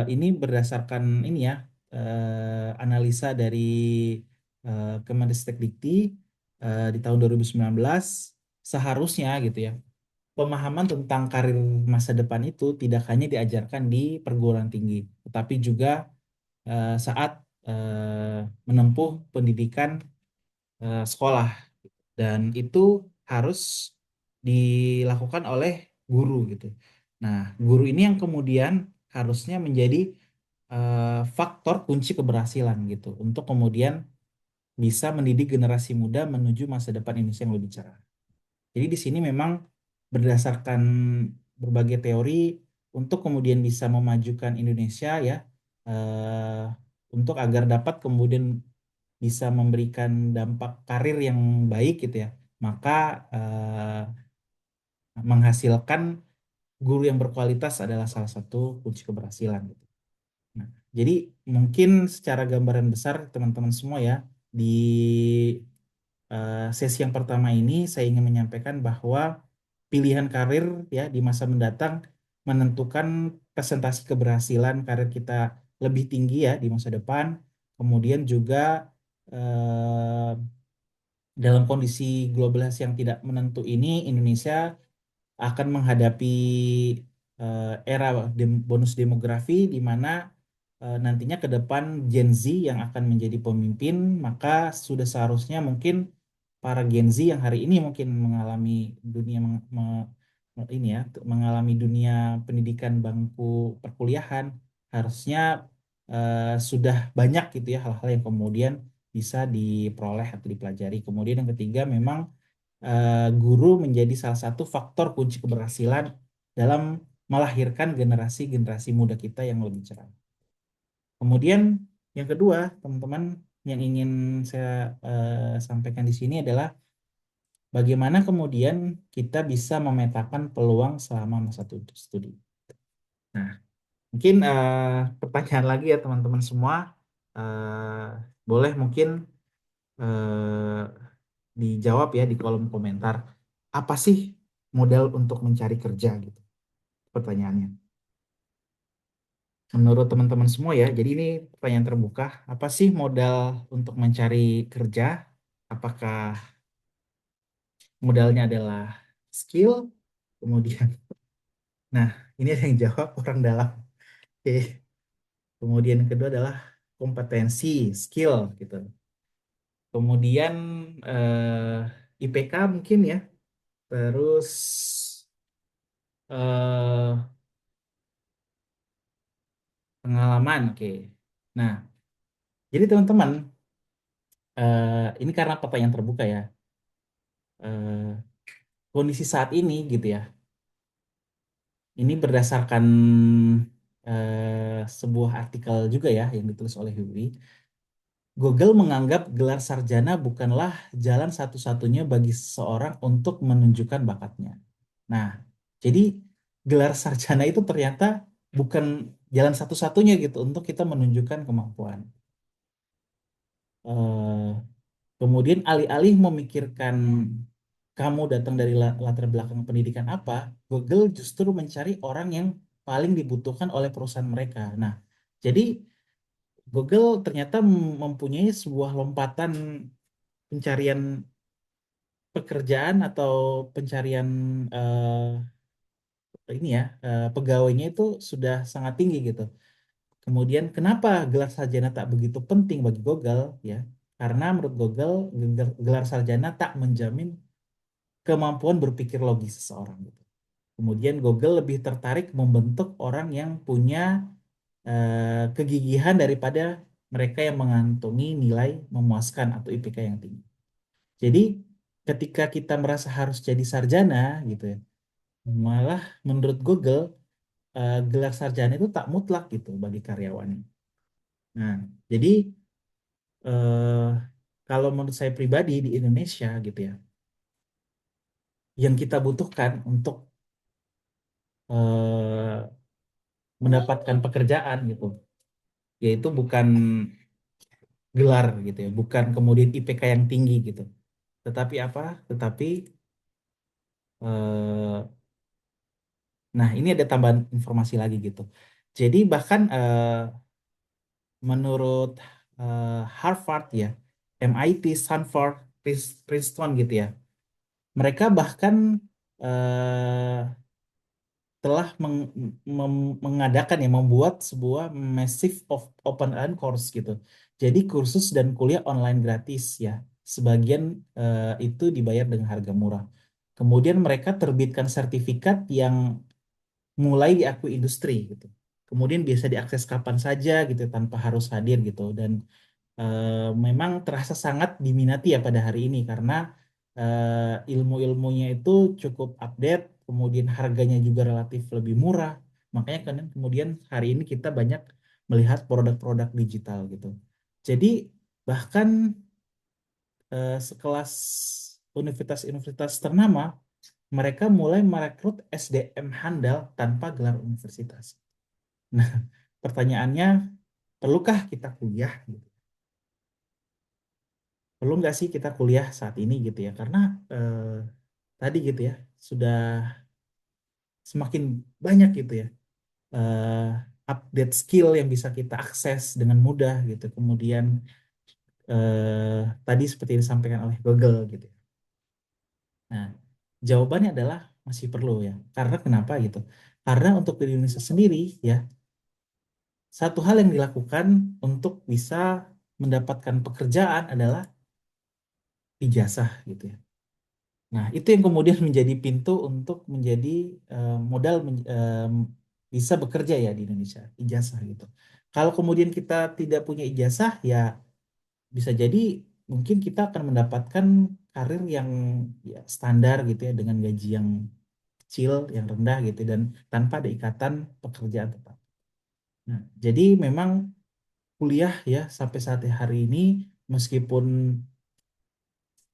ini berdasarkan ini ya, analisa dari Kemendikbud di tahun 2019, seharusnya gitu ya, pemahaman tentang karir masa depan itu tidak hanya diajarkan di perguruan tinggi, tetapi juga saat menempuh pendidikan sekolah, dan itu harus dilakukan oleh guru gitu. Nah, guru ini yang kemudian harusnya menjadi faktor kunci keberhasilan gitu untuk kemudian bisa mendidik generasi muda menuju masa depan Indonesia yang lebih cerah. Jadi di sini memang berdasarkan berbagai teori untuk kemudian bisa memajukan Indonesia ya, eh, untuk agar dapat kemudian bisa memberikan dampak karir yang baik gitu ya, maka menghasilkan guru yang berkualitas adalah salah satu kunci keberhasilan gitu. Nah, jadi mungkin secara gambaran besar teman-teman semua ya, di sesi yang pertama ini saya ingin menyampaikan bahwa pilihan karir ya di masa mendatang menentukan presentasi keberhasilan karir kita lebih tinggi ya di masa depan. Kemudian juga eh, dalam kondisi globalisasi yang tidak menentu ini, Indonesia akan menghadapi era bonus demografi, di mana nantinya ke depan Gen Z yang akan menjadi pemimpin. Maka sudah seharusnya mungkin para Gen Z yang hari ini mungkin mengalami dunia ini ya, mengalami dunia pendidikan bangku perkuliahan, harusnya sudah banyak gitu ya hal-hal yang kemudian bisa diperoleh atau dipelajari. Kemudian yang ketiga, memang guru menjadi salah satu faktor kunci keberhasilan dalam melahirkan generasi-generasi muda kita yang lebih cerah. Kemudian yang kedua, teman-teman, yang ingin saya sampaikan di sini adalah bagaimana kemudian kita bisa memetakan peluang selama masa studi. Nah, mungkin pertanyaan lagi ya teman-teman semua. Eh, Boleh mungkin eh, dijawab ya di kolom komentar. Apa sih modal untuk mencari kerja gitu? Pertanyaannya. menurut teman-teman semua ya, jadi ini pertanyaan terbuka, apa sih modal untuk mencari kerja? Apakah modalnya adalah skill, kemudian, nah ini ada yang jawab orang dalam. Oke. Kemudian yang kedua adalah kompetensi, skill gitu. Kemudian IPK mungkin ya. Terus eh, pengalaman, oke. Nah, jadi teman-teman, ini karena pertanyaan terbuka ya. eh, Kondisi saat ini gitu ya. Ini berdasarkan sebuah artikel juga ya yang ditulis oleh Hubri. Google menganggap gelar sarjana bukanlah jalan satu-satunya bagi seseorang untuk menunjukkan bakatnya. Nah, jadi gelar sarjana itu ternyata bukan jalan satu-satunya gitu untuk kita menunjukkan kemampuan. Eh, Kemudian alih-alih memikirkan kamu datang dari latar belakang pendidikan apa, Google justru mencari orang yang paling dibutuhkan oleh perusahaan mereka. Nah, jadi Google ternyata mempunyai sebuah lompatan pencarian pekerjaan atau pencarian ini ya pegawainya itu sudah sangat tinggi gitu. Kemudian kenapa gelar sarjana tak begitu penting bagi Google ya? Karena menurut Google gelar sarjana tak menjamin kemampuan berpikir logis seseorang gitu. Kemudian Google lebih tertarik membentuk orang yang punya kegigihan daripada mereka yang mengantongi nilai memuaskan atau IPK yang tinggi. Jadi ketika kita merasa harus jadi sarjana gitu ya, malah menurut Google gelar sarjana itu tak mutlak gitu bagi karyawan. Nah, jadi eh, kalau menurut saya pribadi di Indonesia gitu ya, yang kita butuhkan untuk eh, mendapatkan pekerjaan gitu, yaitu bukan gelar gitu ya, bukan kemudian IPK yang tinggi gitu, tetapi apa? Tetapi nah ini ada tambahan informasi lagi gitu. Jadi bahkan menurut Harvard ya, MIT, Stanford, Princeton gitu ya, mereka bahkan eh, telah mengadakan ya membuat sebuah massive of open online course gitu. Jadi kursus dan kuliah online gratis ya. Sebagian itu dibayar dengan harga murah. Kemudian mereka terbitkan sertifikat yang mulai diakui industri gitu. Kemudian bisa diakses kapan saja gitu tanpa harus hadir gitu dan memang terasa sangat diminati ya pada hari ini karena ilmu-ilmunya itu cukup update, kemudian harganya juga relatif lebih murah. Makanya kan kemudian hari ini kita banyak melihat produk-produk digital gitu. Jadi bahkan sekelas universitas-universitas ternama mereka mulai merekrut SDM handal tanpa gelar universitas. Nah, pertanyaannya, perlukah kita kuliah? Gitu? Perlu nggak sih kita kuliah saat ini gitu ya? Karena eh, tadi gitu ya, sudah semakin banyak gitu ya eh, update skill yang bisa kita akses dengan mudah gitu. Kemudian tadi seperti yang disampaikan oleh Google gitu. Nah, jawabannya adalah masih perlu ya. Karena kenapa gitu? Karena untuk di Indonesia sendiri ya, satu hal yang dilakukan untuk bisa mendapatkan pekerjaan adalah ijazah gitu ya. Nah, itu yang kemudian menjadi pintu untuk menjadi modal bisa bekerja ya di Indonesia, ijazah gitu. Kalau kemudian kita tidak punya ijazah, ya bisa jadi mungkin kita akan mendapatkan karir yang ya, standar gitu ya, dengan gaji yang kecil, yang rendah gitu, dan tanpa ada ikatan pekerjaan tetap. Nah, jadi memang kuliah ya sampai saat hari ini, meskipun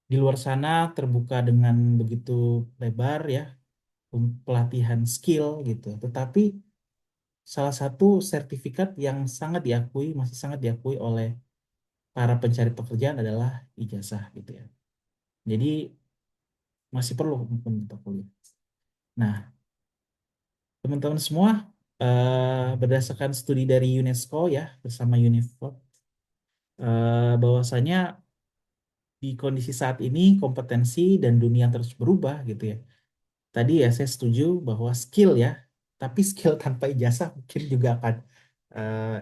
di luar sana terbuka dengan begitu lebar ya, pelatihan skill gitu. Tetapi salah satu sertifikat yang sangat diakui, masih sangat diakui oleh para pencari pekerjaan adalah ijazah gitu ya. Jadi masih perlu untuk kuliah. Nah, teman-teman semua, berdasarkan studi dari UNESCO ya bersama UNIFOR, bahwasanya di kondisi saat ini kompetensi dan dunia terus berubah gitu ya. Tadi ya saya setuju bahwa skill ya, tapi skill tanpa ijazah mungkin juga akan eh,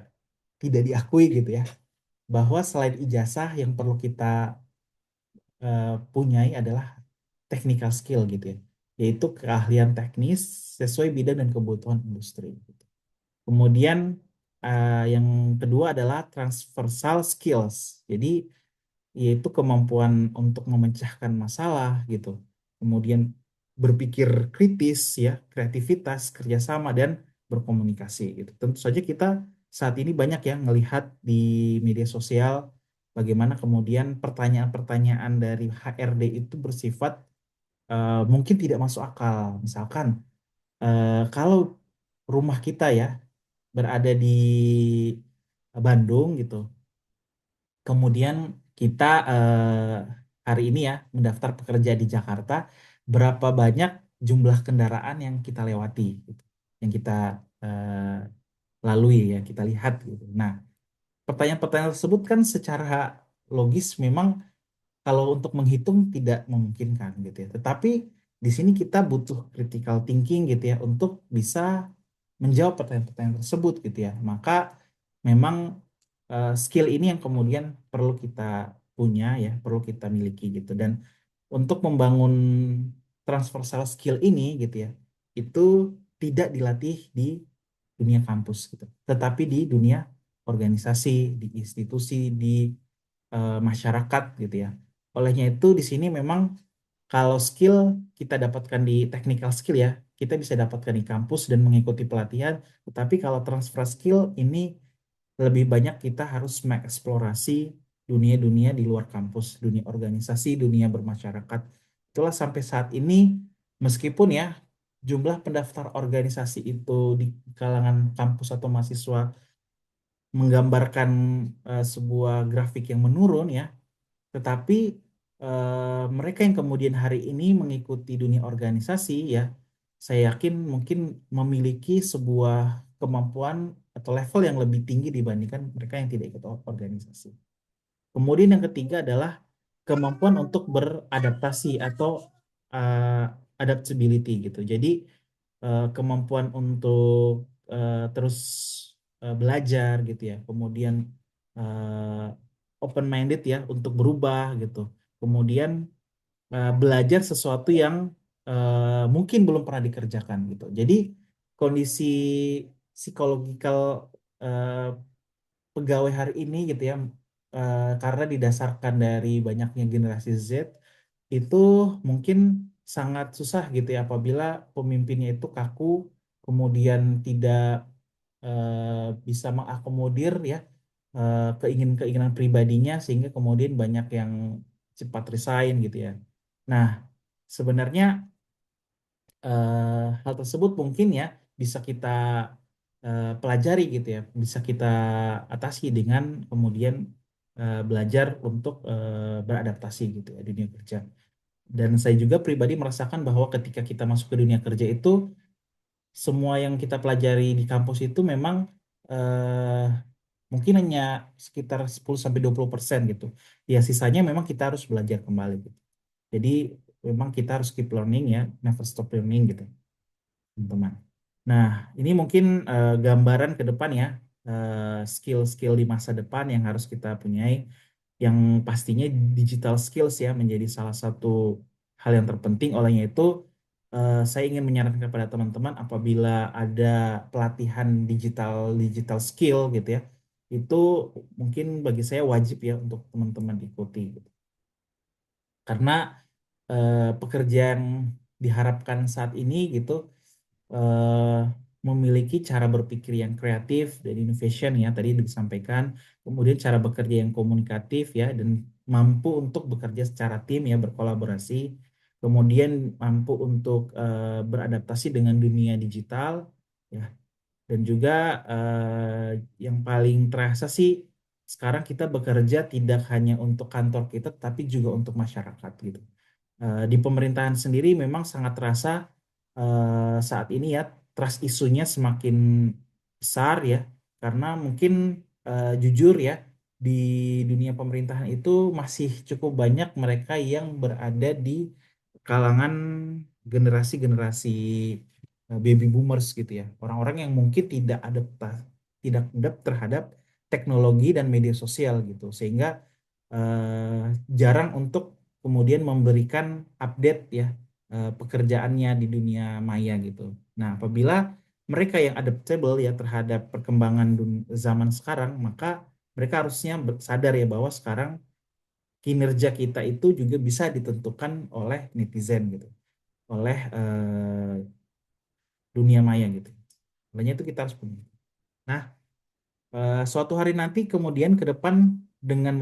tidak diakui gitu ya. Bahwa selain ijazah yang perlu kita punyai adalah technical skill gitu ya, yaitu keahlian teknis sesuai bidang dan kebutuhan industri, gitu. Kemudian yang kedua adalah transversal skills. Jadi yaitu kemampuan untuk memecahkan masalah gitu. Kemudian berpikir kritis ya, kreativitas, kerjasama dan berkomunikasi gitu. Tentu saja kita saat ini banyak ya ngelihat di media sosial bagaimana kemudian pertanyaan-pertanyaan dari HRD itu bersifat mungkin tidak masuk akal. Misalkan kalau rumah kita ya berada di Bandung gitu. Kemudian kita hari ini ya mendaftar pekerja di Jakarta, berapa banyak jumlah kendaraan yang kita lewati, gitu, yang kita lalui ya, kita lihat gitu. Nah, pertanyaan-pertanyaan tersebut kan secara logis memang kalau untuk menghitung tidak memungkinkan gitu ya. Tetapi di sini kita butuh critical thinking gitu ya untuk bisa menjawab pertanyaan-pertanyaan tersebut gitu ya. Maka memang skill ini yang kemudian perlu kita punya ya, perlu kita miliki gitu. Dan untuk membangun transversal skill ini gitu ya, itu tidak dilatih di dunia kampus gitu, tetapi di dunia organisasi, di institusi, di masyarakat gitu ya. Olehnya itu di sini memang kalau skill kita dapatkan di technical skill ya, kita bisa dapatkan di kampus dan mengikuti pelatihan. Tetapi kalau transfer skill ini lebih banyak kita harus mengeksplorasi dunia-dunia di luar kampus, dunia organisasi, dunia bermasyarakat. Itulah sampai saat ini meskipun ya jumlah pendaftar organisasi itu di kalangan kampus atau mahasiswa menggambarkan sebuah grafik yang menurun ya, tetapi mereka yang kemudian hari ini mengikuti dunia organisasi ya, saya yakin mungkin memiliki sebuah kemampuan atau level yang lebih tinggi dibandingkan mereka yang tidak ikut organisasi. Kemudian yang ketiga adalah kemampuan untuk beradaptasi atau uh, adaptability gitu. Jadi kemampuan untuk terus belajar gitu ya. Kemudian open minded ya untuk berubah gitu. Kemudian belajar sesuatu yang mungkin belum pernah dikerjakan gitu. Jadi kondisi psikologikal eh, pegawai hari ini gitu ya, karena didasarkan dari banyaknya generasi Z itu mungkin sangat susah gitu ya apabila pemimpinnya itu kaku, kemudian tidak bisa mengakomodir ya keinginan-keinginan pribadinya sehingga kemudian banyak yang cepat resign gitu ya. Nah, sebenarnya hal tersebut mungkin ya bisa kita pelajari gitu ya, bisa kita atasi dengan kemudian belajar untuk beradaptasi gitu ya di dunia kerja. Dan saya juga pribadi merasakan bahwa ketika kita masuk ke dunia kerja itu semua yang kita pelajari di kampus itu memang eh, mungkin hanya sekitar 10-20% gitu. Ya sisanya memang kita harus belajar kembali gitu. Jadi memang kita harus keep learning ya, never stop learning gitu, teman-teman. Nah, ini mungkin gambaran ke depan ya, skill-skill di masa depan yang harus kita punyai, yang pastinya digital skills ya menjadi salah satu hal yang terpenting. Olehnya itu, saya ingin menyarankan kepada teman-teman apabila ada pelatihan digital digital skill gitu ya, itu mungkin bagi saya wajib ya untuk teman-teman ikuti gitu. Karena pekerjaan diharapkan saat ini gitu eh, memiliki cara berpikir yang kreatif dan innovation ya tadi disampaikan, kemudian cara bekerja yang komunikatif ya dan mampu untuk bekerja secara tim ya berkolaborasi, kemudian mampu untuk beradaptasi dengan dunia digital ya, dan juga yang paling terasa sih sekarang kita bekerja tidak hanya untuk kantor kita tapi juga untuk masyarakat gitu. Di pemerintahan sendiri memang sangat terasa saat ini ya trust isunya semakin besar ya, karena mungkin jujur ya, di dunia pemerintahan itu masih cukup banyak mereka yang berada di kalangan generasi-generasi baby boomers gitu ya, orang-orang yang mungkin tidak adapt terhadap teknologi dan media sosial gitu, sehingga jarang untuk kemudian memberikan update ya pekerjaannya di dunia maya gitu. Nah, apabila mereka yang adaptable ya terhadap perkembangan zaman sekarang, maka mereka harusnya sadar ya bahwa sekarang kinerja kita itu juga bisa ditentukan oleh netizen gitu, oleh dunia maya gitu. Makanya itu kita harus punya. Nah, suatu hari nanti kemudian ke depan dengan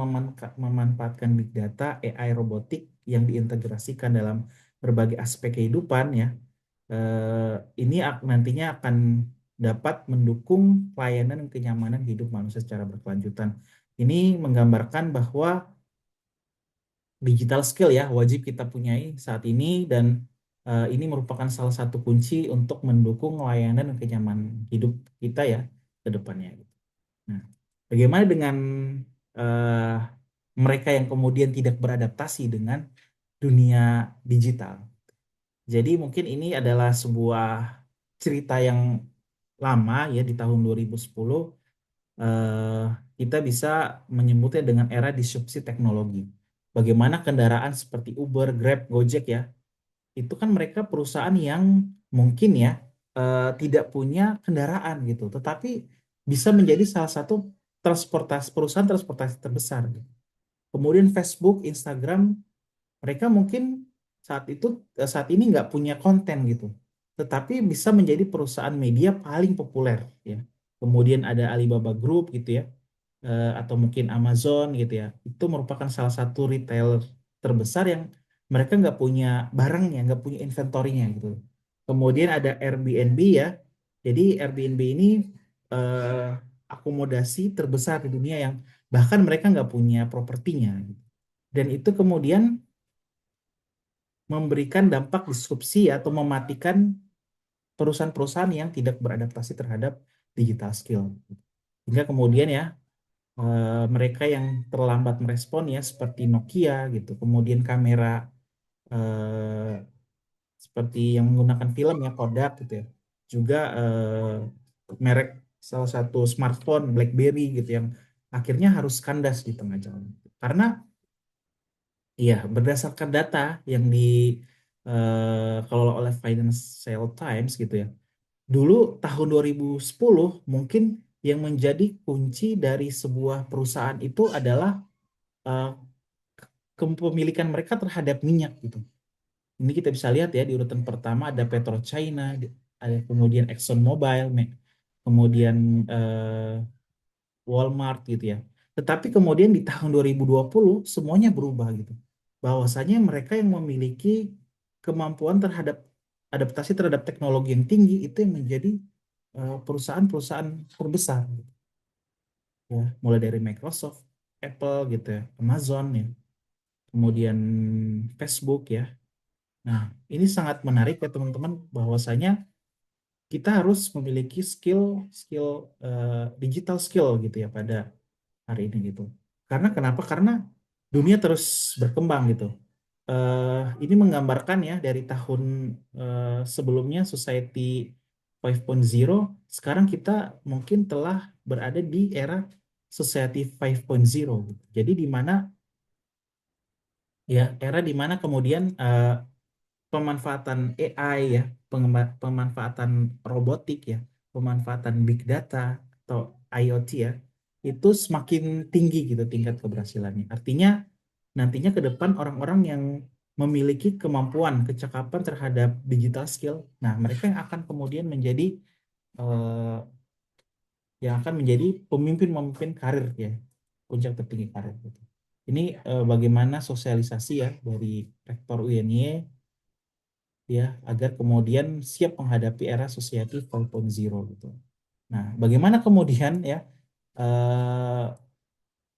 memanfaatkan big data, AI, robotik yang diintegrasikan dalam berbagai aspek kehidupan ya, ini nantinya akan dapat mendukung pelayanan dan kenyamanan hidup manusia secara berkelanjutan. Ini menggambarkan bahwa digital skill ya wajib kita punyai saat ini, dan ini merupakan salah satu kunci untuk mendukung layanan dan kenyamanan hidup kita ya ke depannya. Nah, bagaimana dengan eh, mereka yang kemudian tidak beradaptasi dengan dunia digital? Jadi mungkin ini adalah sebuah cerita yang lama ya, di tahun 2010 eh, kita bisa menyebutnya dengan era disrupsi teknologi. Bagaimana kendaraan seperti Uber, Grab, Gojek ya, itu kan mereka perusahaan yang mungkin ya tidak punya kendaraan gitu, tetapi bisa menjadi salah satu perusahaan transportasi terbesar gitu. Kemudian Facebook, Instagram, mereka mungkin saat ini nggak punya konten gitu, tetapi bisa menjadi perusahaan media paling populer ya. Kemudian ada Alibaba Group gitu ya, atau mungkin Amazon gitu ya. Itu merupakan salah satu retailer terbesar yang mereka nggak punya barangnya, nggak punya inventorinya gitu. Kemudian ada Airbnb ya. Jadi Airbnb ini eh, akomodasi terbesar di dunia yang bahkan mereka nggak punya propertinya, gitu. Dan itu kemudian memberikan dampak disrupsi atau mematikan perusahaan-perusahaan yang tidak beradaptasi terhadap digital skill. Hingga kemudian ya mereka yang terlambat merespon ya seperti Nokia gitu, kemudian kamera eh, seperti yang menggunakan film ya Kodak gitu ya, juga merek salah satu smartphone BlackBerry gitu yang akhirnya harus kandas di tengah jalan. Karena iya, berdasarkan data yang dikelola oleh Financial Times gitu ya. Dulu tahun 2010 mungkin yang menjadi kunci dari sebuah perusahaan itu adalah eh, kepemilikan mereka terhadap minyak gitu. Ini kita bisa lihat ya, di urutan pertama ada PetroChina, ada kemudian ExxonMobil, kemudian eh, Walmart gitu ya. Tetapi kemudian di tahun 2020 semuanya berubah gitu. Bahwasanya mereka yang memiliki kemampuan terhadap adaptasi terhadap teknologi yang tinggi itu yang menjadi perusahaan-perusahaan terbesar gitu. Ya, mulai dari Microsoft, Apple gitu ya, Amazon ya, kemudian Facebook ya. Nah, ini sangat menarik ya teman-teman, bahwasanya kita harus memiliki skill skill digital skill gitu ya pada hari ini gitu. Karena kenapa? Karena dunia terus berkembang gitu. Ini menggambarkan ya dari tahun sebelumnya Society 5.0, sekarang kita mungkin telah berada di era Society 5.0 gitu. Jadi di mana ya era di mana kemudian pemanfaatan AI ya, pemanfaatan robotik ya, pemanfaatan big data atau IoT ya, itu semakin tinggi gitu tingkat keberhasilannya. Artinya nantinya ke depan orang-orang yang memiliki kemampuan, kecakapan terhadap digital skill, nah mereka yang akan kemudian menjadi eh, yang akan menjadi pemimpin-pemimpin karir ya, puncak tertinggi karir gitu. Ini bagaimana sosialisasi ya dari Rektor UNY ya agar kemudian siap menghadapi era society 4.0 gitu. Nah, bagaimana kemudian ya eh,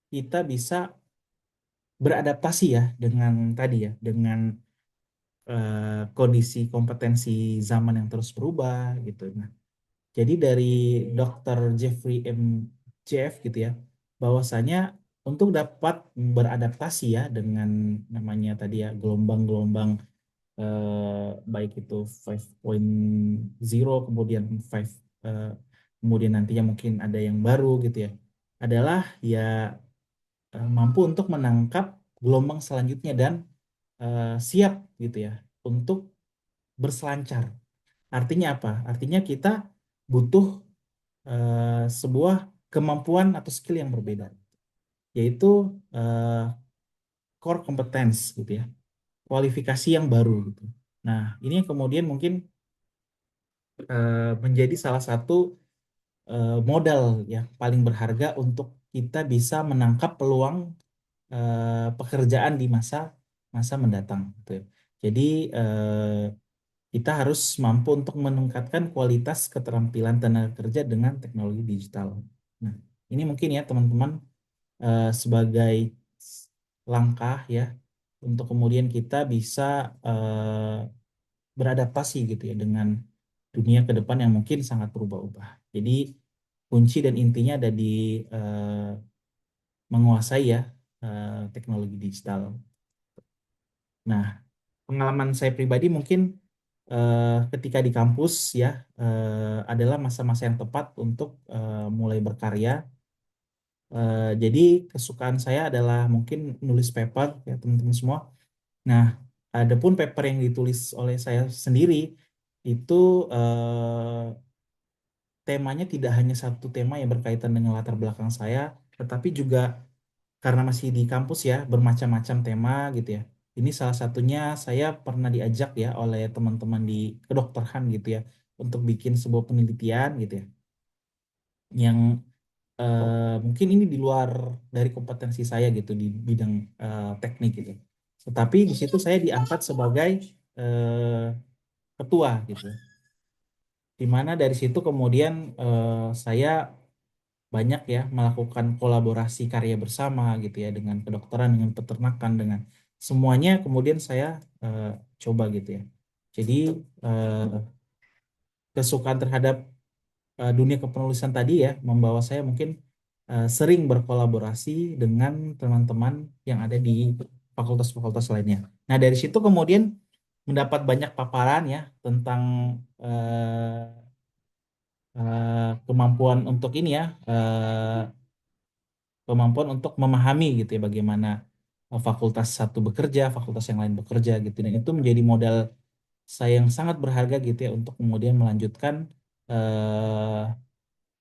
kita bisa beradaptasi ya dengan tadi ya dengan kondisi kompetensi zaman yang terus berubah gitu. Nah, jadi dari Dr. Jeffrey M. Jeff gitu ya, bahwasanya untuk dapat beradaptasi ya dengan namanya tadi ya gelombang-gelombang baik itu 5.0 kemudian 5 eh, kemudian nantinya mungkin ada yang baru gitu ya, adalah ya mampu untuk menangkap gelombang selanjutnya dan siap gitu ya untuk berselancar. Artinya apa? Artinya kita butuh sebuah kemampuan atau skill yang berbeda, yaitu eh, core competence gitu ya, kualifikasi yang baru gitu. Nah, ini yang kemudian mungkin menjadi salah satu modal yang paling berharga untuk kita bisa menangkap peluang pekerjaan di masa masa mendatang gitu ya. Jadi kita harus mampu untuk meningkatkan kualitas keterampilan tenaga kerja dengan teknologi digital. Nah, ini mungkin ya teman-teman sebagai langkah ya untuk kemudian kita bisa beradaptasi gitu ya dengan dunia ke depan yang mungkin sangat berubah-ubah. Jadi kunci dan intinya ada di menguasai ya teknologi digital. Nah, pengalaman saya pribadi mungkin ketika di kampus ya adalah masa-masa yang tepat untuk mulai berkarya. Jadi kesukaan saya adalah mungkin nulis paper ya teman-teman semua. Nah, adapun paper yang ditulis oleh saya sendiri itu temanya tidak hanya satu tema yang berkaitan dengan latar belakang saya, tetapi juga karena masih di kampus ya, bermacam-macam tema gitu ya. Ini salah satunya saya pernah diajak ya oleh teman-teman di kedokteran gitu ya, untuk bikin sebuah penelitian gitu ya, yang mungkin ini di luar dari kompetensi saya gitu di bidang teknik gitu. Tetapi di situ saya diangkat sebagai eh, ketua gitu. Di mana dari situ kemudian saya banyak ya melakukan kolaborasi karya bersama gitu ya dengan kedokteran, dengan peternakan, dengan semuanya kemudian saya eh, coba gitu ya. Jadi eh, kesukaan terhadap dunia kepenulisan tadi ya membawa saya mungkin sering berkolaborasi dengan teman-teman yang ada di fakultas-fakultas lainnya. Nah, dari situ kemudian mendapat banyak paparan ya tentang kemampuan untuk ini ya, kemampuan untuk memahami gitu ya bagaimana fakultas satu bekerja, fakultas yang lain bekerja gitu. Dan itu menjadi modal saya yang sangat berharga gitu ya untuk kemudian melanjutkan eh,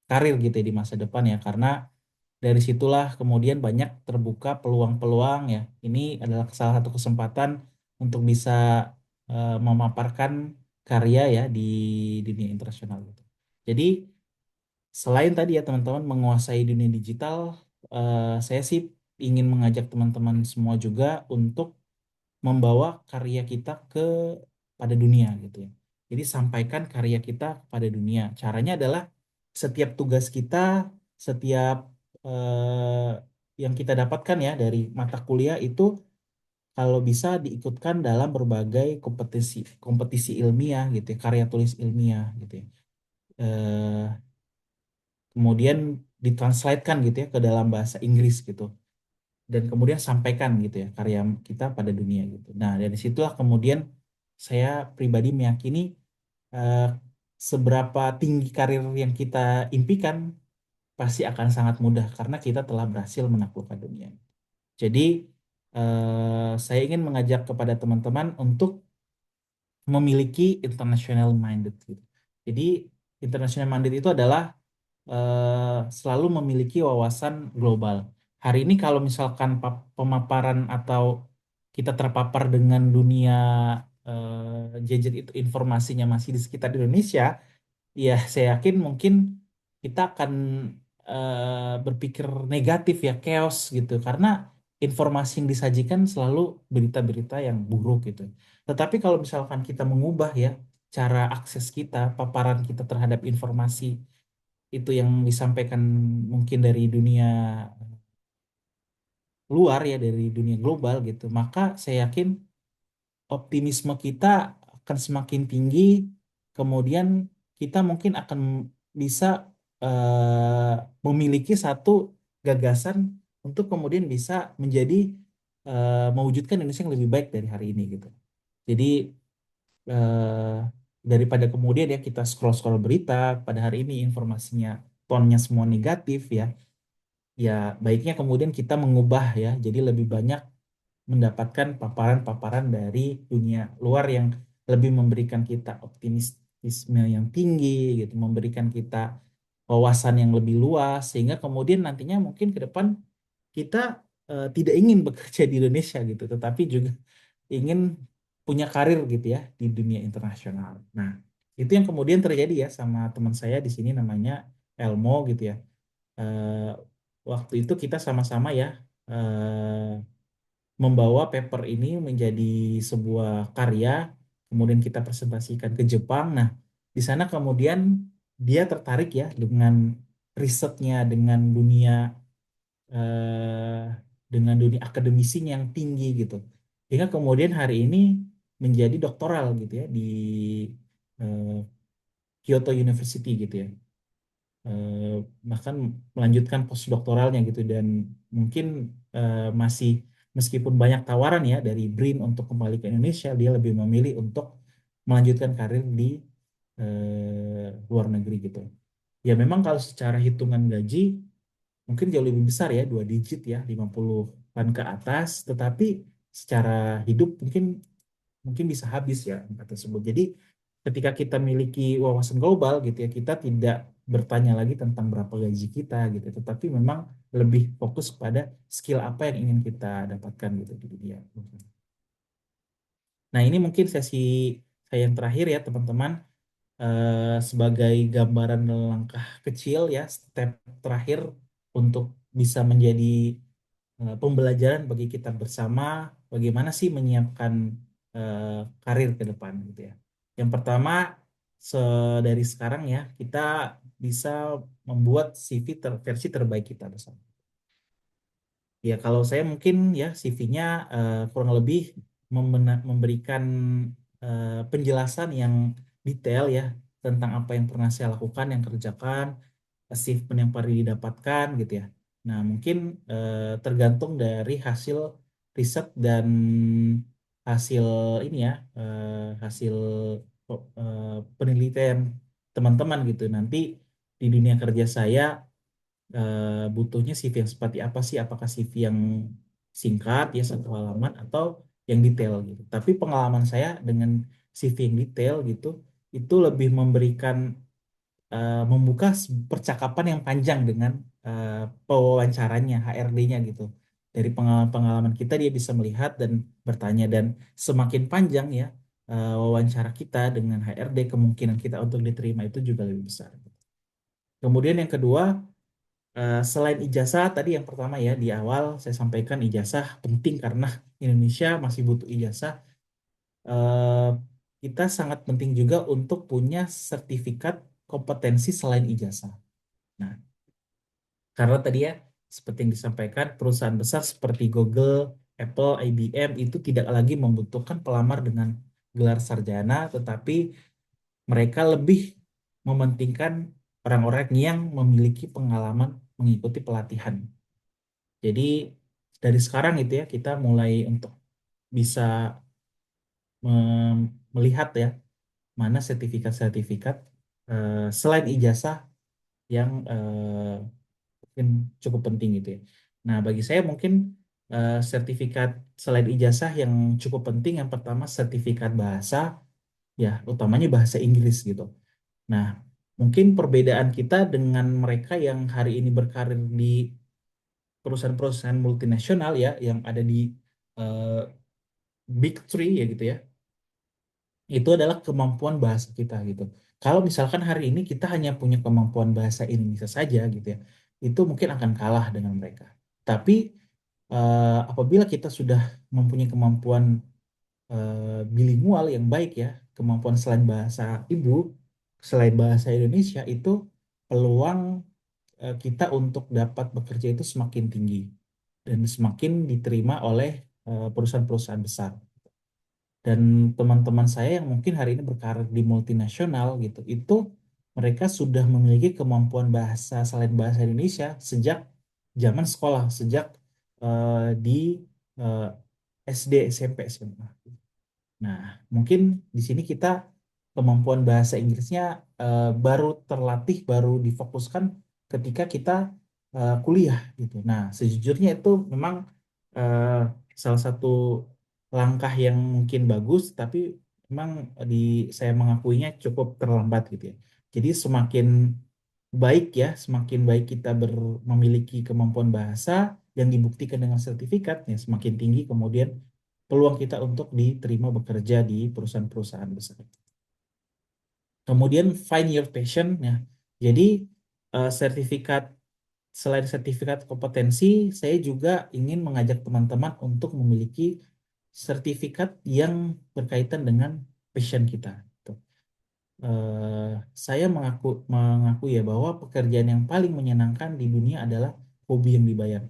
karir gitu ya di masa depan ya, karena dari situlah kemudian banyak terbuka peluang-peluang ya. Ini adalah salah satu kesempatan untuk bisa memaparkan karya ya di dunia internasional gitu. Jadi selain tadi ya teman-teman menguasai dunia digital, saya sih ingin mengajak teman-teman semua juga untuk membawa karya kita ke pada dunia gitu ya. Jadi sampaikan karya kita pada dunia. Caranya adalah setiap tugas kita, setiap yang kita dapatkan ya dari mata kuliah itu kalau bisa diikutkan dalam berbagai kompetisi kompetisi ilmiah gitu ya, karya tulis ilmiah gitu ya. Eh, Kemudian ditranslatekan gitu ya ke dalam bahasa Inggris gitu, dan kemudian sampaikan gitu ya karya kita pada dunia gitu. Nah, dari situlah kemudian saya pribadi meyakini eh, seberapa tinggi karir yang kita impikan pasti akan sangat mudah karena kita telah berhasil menaklukkan dunia. Jadi saya ingin mengajak kepada teman-teman untuk memiliki international minded gitu. Jadi international minded itu adalah selalu memiliki wawasan global. Hari ini kalau misalkan pemaparan atau kita terpapar dengan dunia gadget itu informasinya masih di sekitar Indonesia, ya saya yakin mungkin kita akan berpikir negatif ya, chaos gitu, karena informasi yang disajikan selalu berita-berita yang buruk gitu. Tetapi kalau misalkan kita mengubah ya cara akses kita, paparan kita terhadap informasi itu yang disampaikan mungkin dari dunia luar ya, dari dunia global gitu, maka saya yakin optimisme kita akan semakin tinggi, kemudian kita mungkin akan bisa memiliki satu gagasan untuk kemudian bisa menjadi mewujudkan Indonesia yang lebih baik dari hari ini gitu. Jadi eh, daripada kemudian ya kita scroll-scroll berita pada hari ini informasinya tonnya semua negatif ya, ya baiknya kemudian kita mengubah ya, jadi lebih banyak mendapatkan paparan-paparan dari dunia luar yang lebih memberikan kita optimisme yang tinggi gitu, memberikan kita wawasan yang lebih luas sehingga kemudian nantinya mungkin ke depan kita tidak ingin bekerja di Indonesia gitu, tetapi juga ingin punya karir gitu ya di dunia internasional. Nah, itu yang kemudian terjadi ya sama teman saya di sini namanya Elmo gitu ya. Eh, Waktu itu kita sama-sama ya membawa paper ini menjadi sebuah karya, kemudian kita presentasikan ke Jepang. Nah, di sana kemudian dia tertarik ya dengan risetnya, eh, dengan dunia akademisinya yang tinggi gitu. Sehingga kemudian hari ini menjadi doktoral gitu ya di eh, Kyoto University gitu ya. eh, Bahkan melanjutkan postdoktoralnya gitu dan mungkin masih meskipun banyak tawaran ya dari BRIN untuk kembali ke Indonesia, dia lebih memilih untuk melanjutkan karir di luar negeri gitu. Ya memang kalau secara hitungan gaji mungkin jauh lebih besar ya, 2 digit ya, 50-an ke atas, tetapi secara hidup mungkin mungkin bisa habis ya angka tersebut. Jadi ketika kita miliki wawasan global gitu ya, kita tidak bertanya lagi tentang berapa gaji kita gitu, tetapi memang lebih fokus kepada skill apa yang ingin kita dapatkan gitu di dunia. Nah, ini mungkin sesi saya yang terakhir ya teman-teman. Sebagai gambaran langkah kecil ya, step terakhir untuk bisa menjadi pembelajaran bagi kita bersama bagaimana sih menyiapkan eh, karir ke depan gitu ya. Yang pertama dari sekarang ya kita bisa membuat CV versi terbaik kita bersama. Ya kalau saya mungkin ya CV-nya kurang lebih memberikan penjelasan yang detail ya tentang apa yang pernah saya lakukan, yang kerjakan, achievement yang pernah didapatkan gitu ya. Nah, mungkin tergantung dari hasil riset dan hasil ini ya, hasil eh, penelitian teman-teman gitu. Nanti di dunia kerja saya butuhnya CV yang seperti apa sih? Apakah CV yang singkat ya 1 halaman atau yang detail gitu. Tapi pengalaman saya dengan CV yang detail gitu, itu lebih memberikan membuka percakapan yang panjang dengan pewawancaranya, HRD-nya gitu. Dari pengalaman-pengalaman kita dia bisa melihat dan bertanya dan semakin panjang ya wawancara kita dengan HRD kemungkinan kita untuk diterima itu juga lebih besar. Kemudian yang kedua, selain ijazah tadi yang pertama ya di awal saya sampaikan ijazah penting karena Indonesia masih butuh ijazah. Eh, Kita sangat penting juga untuk punya sertifikat kompetensi selain ijazah. Nah, karena tadi ya, seperti yang disampaikan, perusahaan besar seperti Google, Apple, IBM itu tidak lagi membutuhkan pelamar dengan gelar sarjana, tetapi mereka lebih mementingkan orang-orang yang memiliki pengalaman mengikuti pelatihan. Jadi dari sekarang itu ya, kita mulai untuk bisa melihat ya, mana sertifikat-sertifikat selain ijazah yang mungkin cukup penting gitu ya. Nah, bagi saya mungkin sertifikat selain ijazah yang cukup penting yang pertama sertifikat bahasa ya, utamanya bahasa Inggris gitu. Nah, mungkin perbedaan kita dengan mereka yang hari ini berkarir di perusahaan-perusahaan multinasional ya yang ada di eh, Big Three ya gitu ya. Itu adalah kemampuan bahasa kita gitu. Kalau misalkan hari ini kita hanya punya kemampuan bahasa Indonesia saja gitu ya, itu mungkin akan kalah dengan mereka. Tapi apabila kita sudah mempunyai kemampuan bilingual yang baik ya, kemampuan selain bahasa ibu, selain bahasa Indonesia itu peluang kita untuk dapat bekerja itu semakin tinggi dan semakin diterima oleh perusahaan-perusahaan besar. Dan teman-teman saya yang mungkin hari ini berkarir di multinasional gitu, itu mereka sudah memiliki kemampuan bahasa selain bahasa Indonesia sejak zaman sekolah, sejak di eh, SD, SMP, SMA. Nah, mungkin di sini kita kemampuan bahasa Inggrisnya baru terlatih, baru difokuskan ketika kita kuliah gitu. Nah, sejujurnya itu memang eh, salah satu langkah yang mungkin bagus, tapi memang di saya mengakuinya cukup terlambat gitu ya. Jadi semakin baik ya, semakin baik kita memiliki kemampuan bahasa yang dibuktikan dengan sertifikatnya, semakin tinggi kemudian peluang kita untuk diterima bekerja di perusahaan-perusahaan besar. Kemudian find your passion ya. Jadi sertifikat selain sertifikat kompetensi, saya juga ingin mengajak teman-teman untuk memiliki sertifikat yang berkaitan dengan passion kita. Tuh. Eh, saya mengaku ya bahwa pekerjaan yang paling menyenangkan di dunia adalah hobi yang dibayar.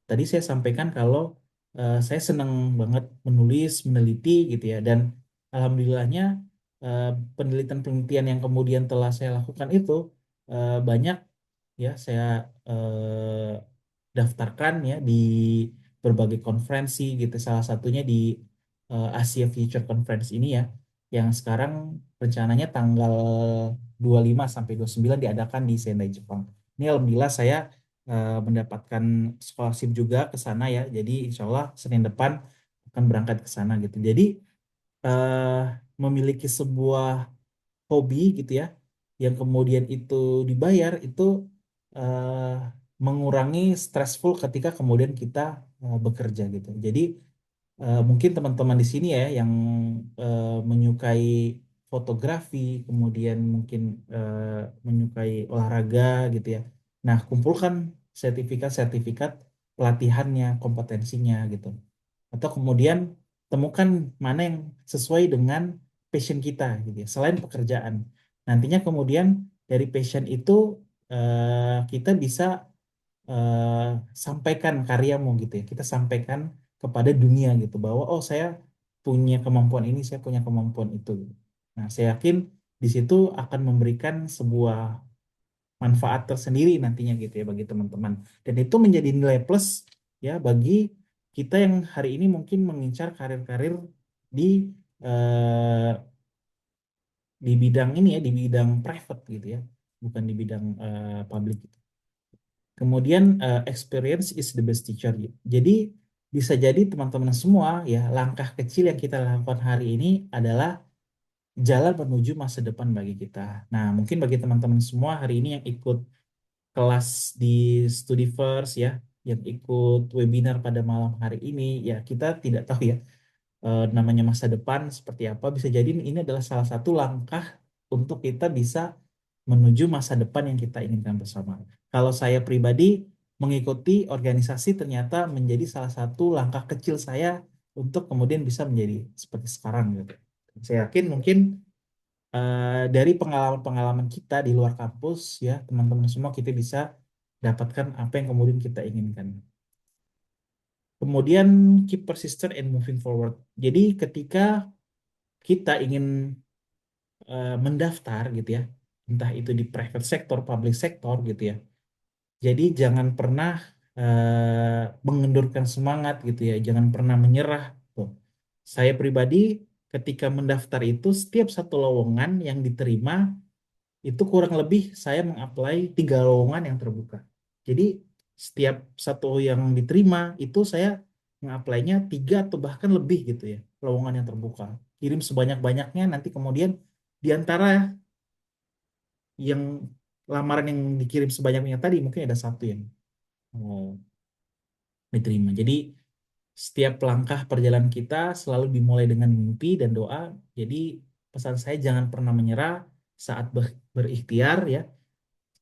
Tadi saya sampaikan kalau saya senang banget menulis, meneliti gitu ya, dan alhamdulillahnya eh, penelitian-penelitian yang kemudian telah saya lakukan itu banyak ya saya daftarkan ya di berbagai konferensi gitu. Salah satunya di Asia Future Conference ini ya, yang sekarang rencananya tanggal 25 sampai 29 diadakan di Sendai, Jepang. Ini alhamdulillah saya mendapatkan scholarship juga ke sana ya. Jadi insya Allah Senin depan akan berangkat ke sana gitu. Jadi eh, memiliki sebuah hobi gitu ya, yang kemudian itu dibayar itu eh, mengurangi stressful ketika kemudian kita bekerja gitu. Jadi mungkin teman-teman di sini ya yang menyukai fotografi, kemudian mungkin menyukai olahraga gitu ya. Nah, kumpulkan sertifikat-sertifikat pelatihannya, kompetensinya gitu. Atau kemudian temukan mana yang sesuai dengan passion kita gitu ya, selain pekerjaan. Nantinya kemudian dari passion itu kita bisa eh, sampaikan karyamu gitu ya. Kita sampaikan kepada dunia gitu bahwa oh saya punya kemampuan ini, saya punya kemampuan itu. Nah, saya yakin di situ akan memberikan sebuah manfaat tersendiri nantinya gitu ya bagi teman-teman. Dan itu menjadi nilai plus ya bagi kita yang hari ini mungkin mengincar karir-karir di eh, di bidang ini ya, di bidang private gitu ya, bukan di bidang public gitu. Kemudian experience is the best teacher. Jadi bisa jadi teman-teman semua ya langkah kecil yang kita lakukan hari ini adalah jalan menuju masa depan bagi kita. Nah, mungkin bagi teman-teman semua hari ini yang ikut kelas di Studiverse ya, yang ikut webinar pada malam hari ini, ya kita tidak tahu ya namanya masa depan seperti apa. Bisa jadi ini adalah salah satu langkah untuk kita bisa menuju masa depan yang kita inginkan bersama. Kalau saya pribadi mengikuti organisasi ternyata menjadi salah satu langkah kecil saya untuk kemudian bisa menjadi seperti sekarang gitu. Saya yakin mungkin dari pengalaman-pengalaman kita di luar kampus ya teman-teman semua kita bisa dapatkan apa yang kemudian kita inginkan. Kemudian keep persistent and moving forward. Jadi ketika kita ingin mendaftar gitu ya, entah itu di private sector, public sector gitu ya. Jadi jangan pernah mengendurkan semangat gitu ya, jangan pernah menyerah. Tuh. Saya pribadi ketika mendaftar itu setiap satu lowongan yang diterima itu kurang lebih saya mengapply 3 lowongan yang terbuka. Jadi setiap satu yang diterima itu saya mengapply-nya 3 atau bahkan lebih gitu ya lowongan yang terbuka. Kirim sebanyak-banyaknya nanti kemudian di antara yang lamaran yang dikirim sebanyak-banyaknya tadi mungkin ada satu yang oh, diterima. Jadi setiap langkah perjalanan kita selalu dimulai dengan mimpi dan doa. Jadi pesan saya jangan pernah menyerah saat berikhtiar ya.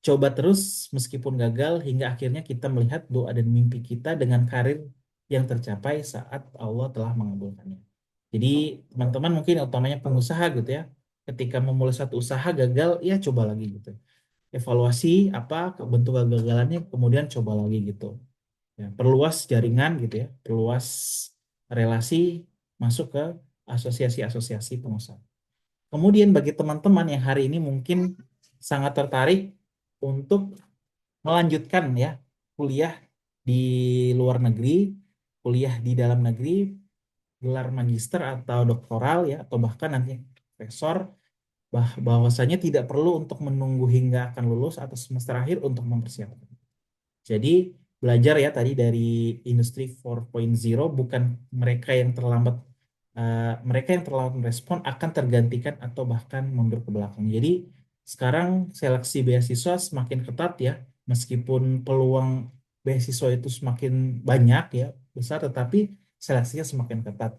Coba terus meskipun gagal hingga akhirnya kita melihat doa dan mimpi kita dengan karir yang tercapai saat Allah telah mengabulkannya. Jadi teman-teman mungkin utamanya pengusaha gitu ya. Ketika memulai satu usaha gagal, ya coba lagi gitu. Evaluasi apa bentuk kegagalannya, kemudian coba lagi gitu. Ya, perluas jaringan gitu ya, perluas relasi, masuk ke asosiasi-asosiasi pengusaha. Kemudian bagi teman-teman yang hari ini mungkin sangat tertarik untuk melanjutkan ya kuliah di luar negeri, kuliah di dalam negeri, gelar magister atau doktoral ya, atau bahkan nanti profesor, bahwasanya tidak perlu untuk menunggu hingga akan lulus atau semester akhir untuk mempersiapkan. Jadi belajar ya tadi dari industri 4.0, bukan mereka yang terlambat mereka yang terlambat merespon akan tergantikan atau bahkan mundur ke belakang. Jadi sekarang seleksi beasiswa semakin ketat ya, meskipun peluang beasiswa itu semakin banyak ya, besar, tetapi seleksinya semakin ketat.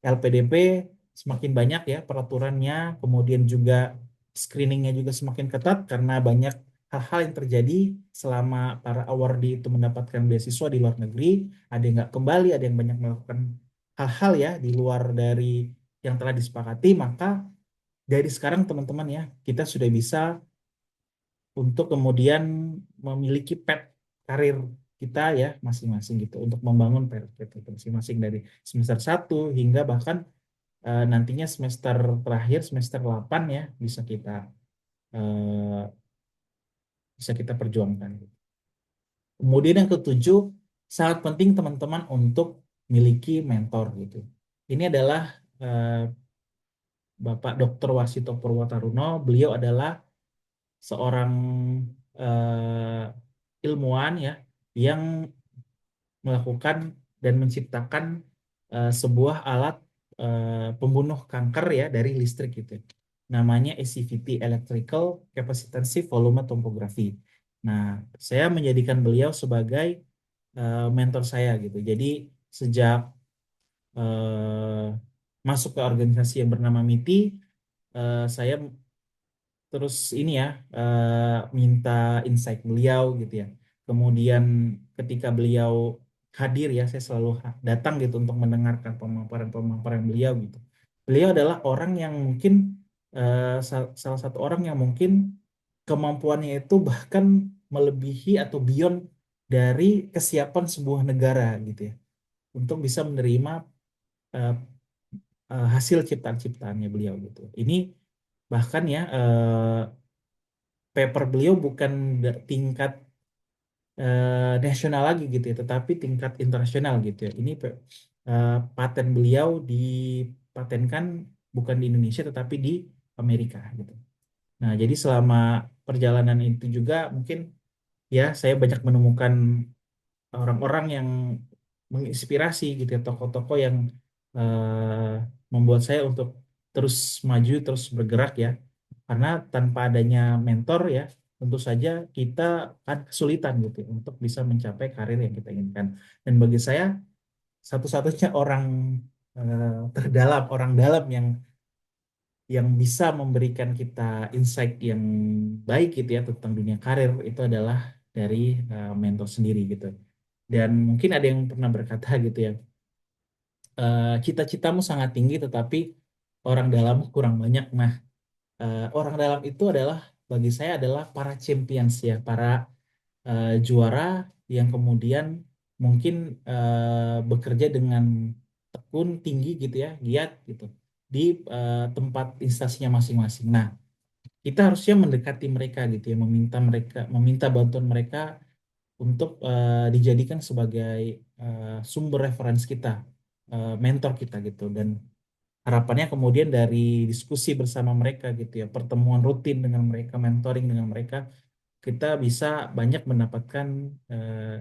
LPDP semakin banyak ya peraturannya, kemudian juga screeningnya juga semakin ketat karena banyak hal-hal yang terjadi selama para awardee itu mendapatkan beasiswa di luar negeri. Ada yang nggak kembali, ada yang banyak melakukan hal-hal ya di luar dari yang telah disepakati. Maka dari sekarang teman-teman ya, kita sudah bisa untuk kemudian memiliki pet karir kita ya masing-masing gitu, untuk membangun pet kita masing-masing dari semester 1 hingga bahkan nantinya semester terakhir, semester 8 ya, eh, bisa kita perjuangkan. Kemudian yang ketujuh, sangat penting teman-teman untuk miliki mentor gitu. Ini adalah eh, Bapak Dr. Wasito Purwotaruno. Beliau adalah seorang ilmuwan ya yang melakukan dan menciptakan sebuah alat pembunuh kanker ya dari listrik gitu. Namanya ECVT, Electrical Capacitance Volume Tomography. Nah, saya menjadikan beliau sebagai mentor saya gitu. Jadi sejak eh, masuk ke organisasi yang bernama MITI, saya terus ini ya minta insight beliau gitu ya. Kemudian ketika beliau hadir ya, saya selalu datang gitu untuk mendengarkan pemaparan-pemaparan beliau gitu. Beliau adalah orang yang mungkin salah satu orang yang mungkin kemampuannya itu bahkan melebihi atau beyond dari kesiapan sebuah negara gitu ya untuk bisa menerima eh, hasil ciptaan-ciptaannya beliau gitu. Ini bahkan ya paper beliau bukan tingkat nasional lagi gitu ya, tetapi tingkat internasional gitu ya. Ini paten beliau dipatenkan bukan di Indonesia tetapi di Amerika gitu. Nah, jadi selama perjalanan itu juga mungkin ya saya banyak menemukan orang-orang yang menginspirasi gitu ya, tokoh-tokoh yang membuat saya untuk terus maju, terus bergerak ya. Karena tanpa adanya mentor ya, tentu saja kita akan kesulitan gitu ya, untuk bisa mencapai karir yang kita inginkan. Dan bagi saya satu-satunya orang terdalam, orang dalam yang bisa memberikan kita insight yang baik gitu ya tentang dunia karir itu adalah dari mentor sendiri gitu. Dan mungkin ada yang pernah berkata gitu ya, cita-citamu sangat tinggi tetapi orang dalam kurang banyak. Nah, orang dalam itu adalah bagi saya adalah para champions ya, para juara yang kemudian mungkin bekerja dengan tekun tinggi gitu ya, giat gitu di tempat instansinya masing-masing. Nah, kita harusnya mendekati mereka gitu ya, meminta bantuan mereka untuk dijadikan sebagai sumber referensi kita, mentor kita gitu. Dan harapannya kemudian dari diskusi bersama mereka gitu ya, pertemuan rutin dengan mereka, mentoring dengan mereka, kita bisa banyak mendapatkan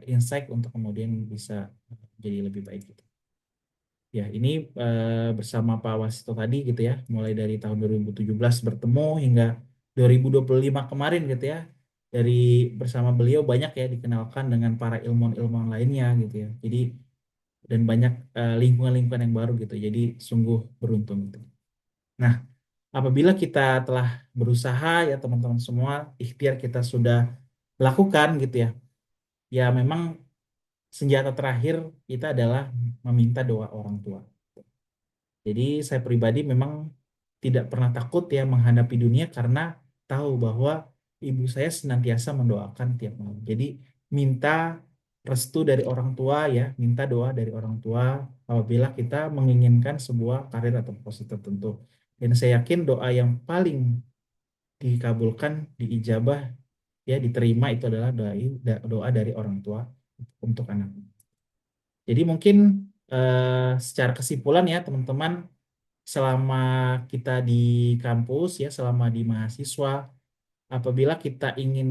insight untuk kemudian bisa jadi lebih baik gitu. Ya, ini bersama Pak Wasito tadi gitu ya, mulai dari tahun 2017 bertemu hingga 2025 kemarin gitu ya. Dari bersama beliau banyak ya dikenalkan dengan para ilmuwan-ilmuwan lainnya gitu ya. Jadi dan banyak lingkungan-lingkungan yang baru gitu. Jadi sungguh beruntung gitu. Nah, apabila kita telah berusaha ya teman-teman semua, ikhtiar kita sudah lakukan gitu ya. Ya memang senjata terakhir kita adalah meminta doa orang tua. Jadi saya pribadi memang tidak pernah takut ya menghadapi dunia karena tahu bahwa ibu saya senantiasa mendoakan tiap malam. Jadi minta restu dari orang tua ya, minta doa dari orang tua apabila kita menginginkan sebuah karir atau posisi tertentu. Dan saya yakin doa yang paling dikabulkan, diijabah, ya diterima itu adalah doa dari orang tua untuk anak. Jadi mungkin secara kesimpulan ya teman-teman, selama kita di kampus ya, selama di mahasiswa, apabila kita ingin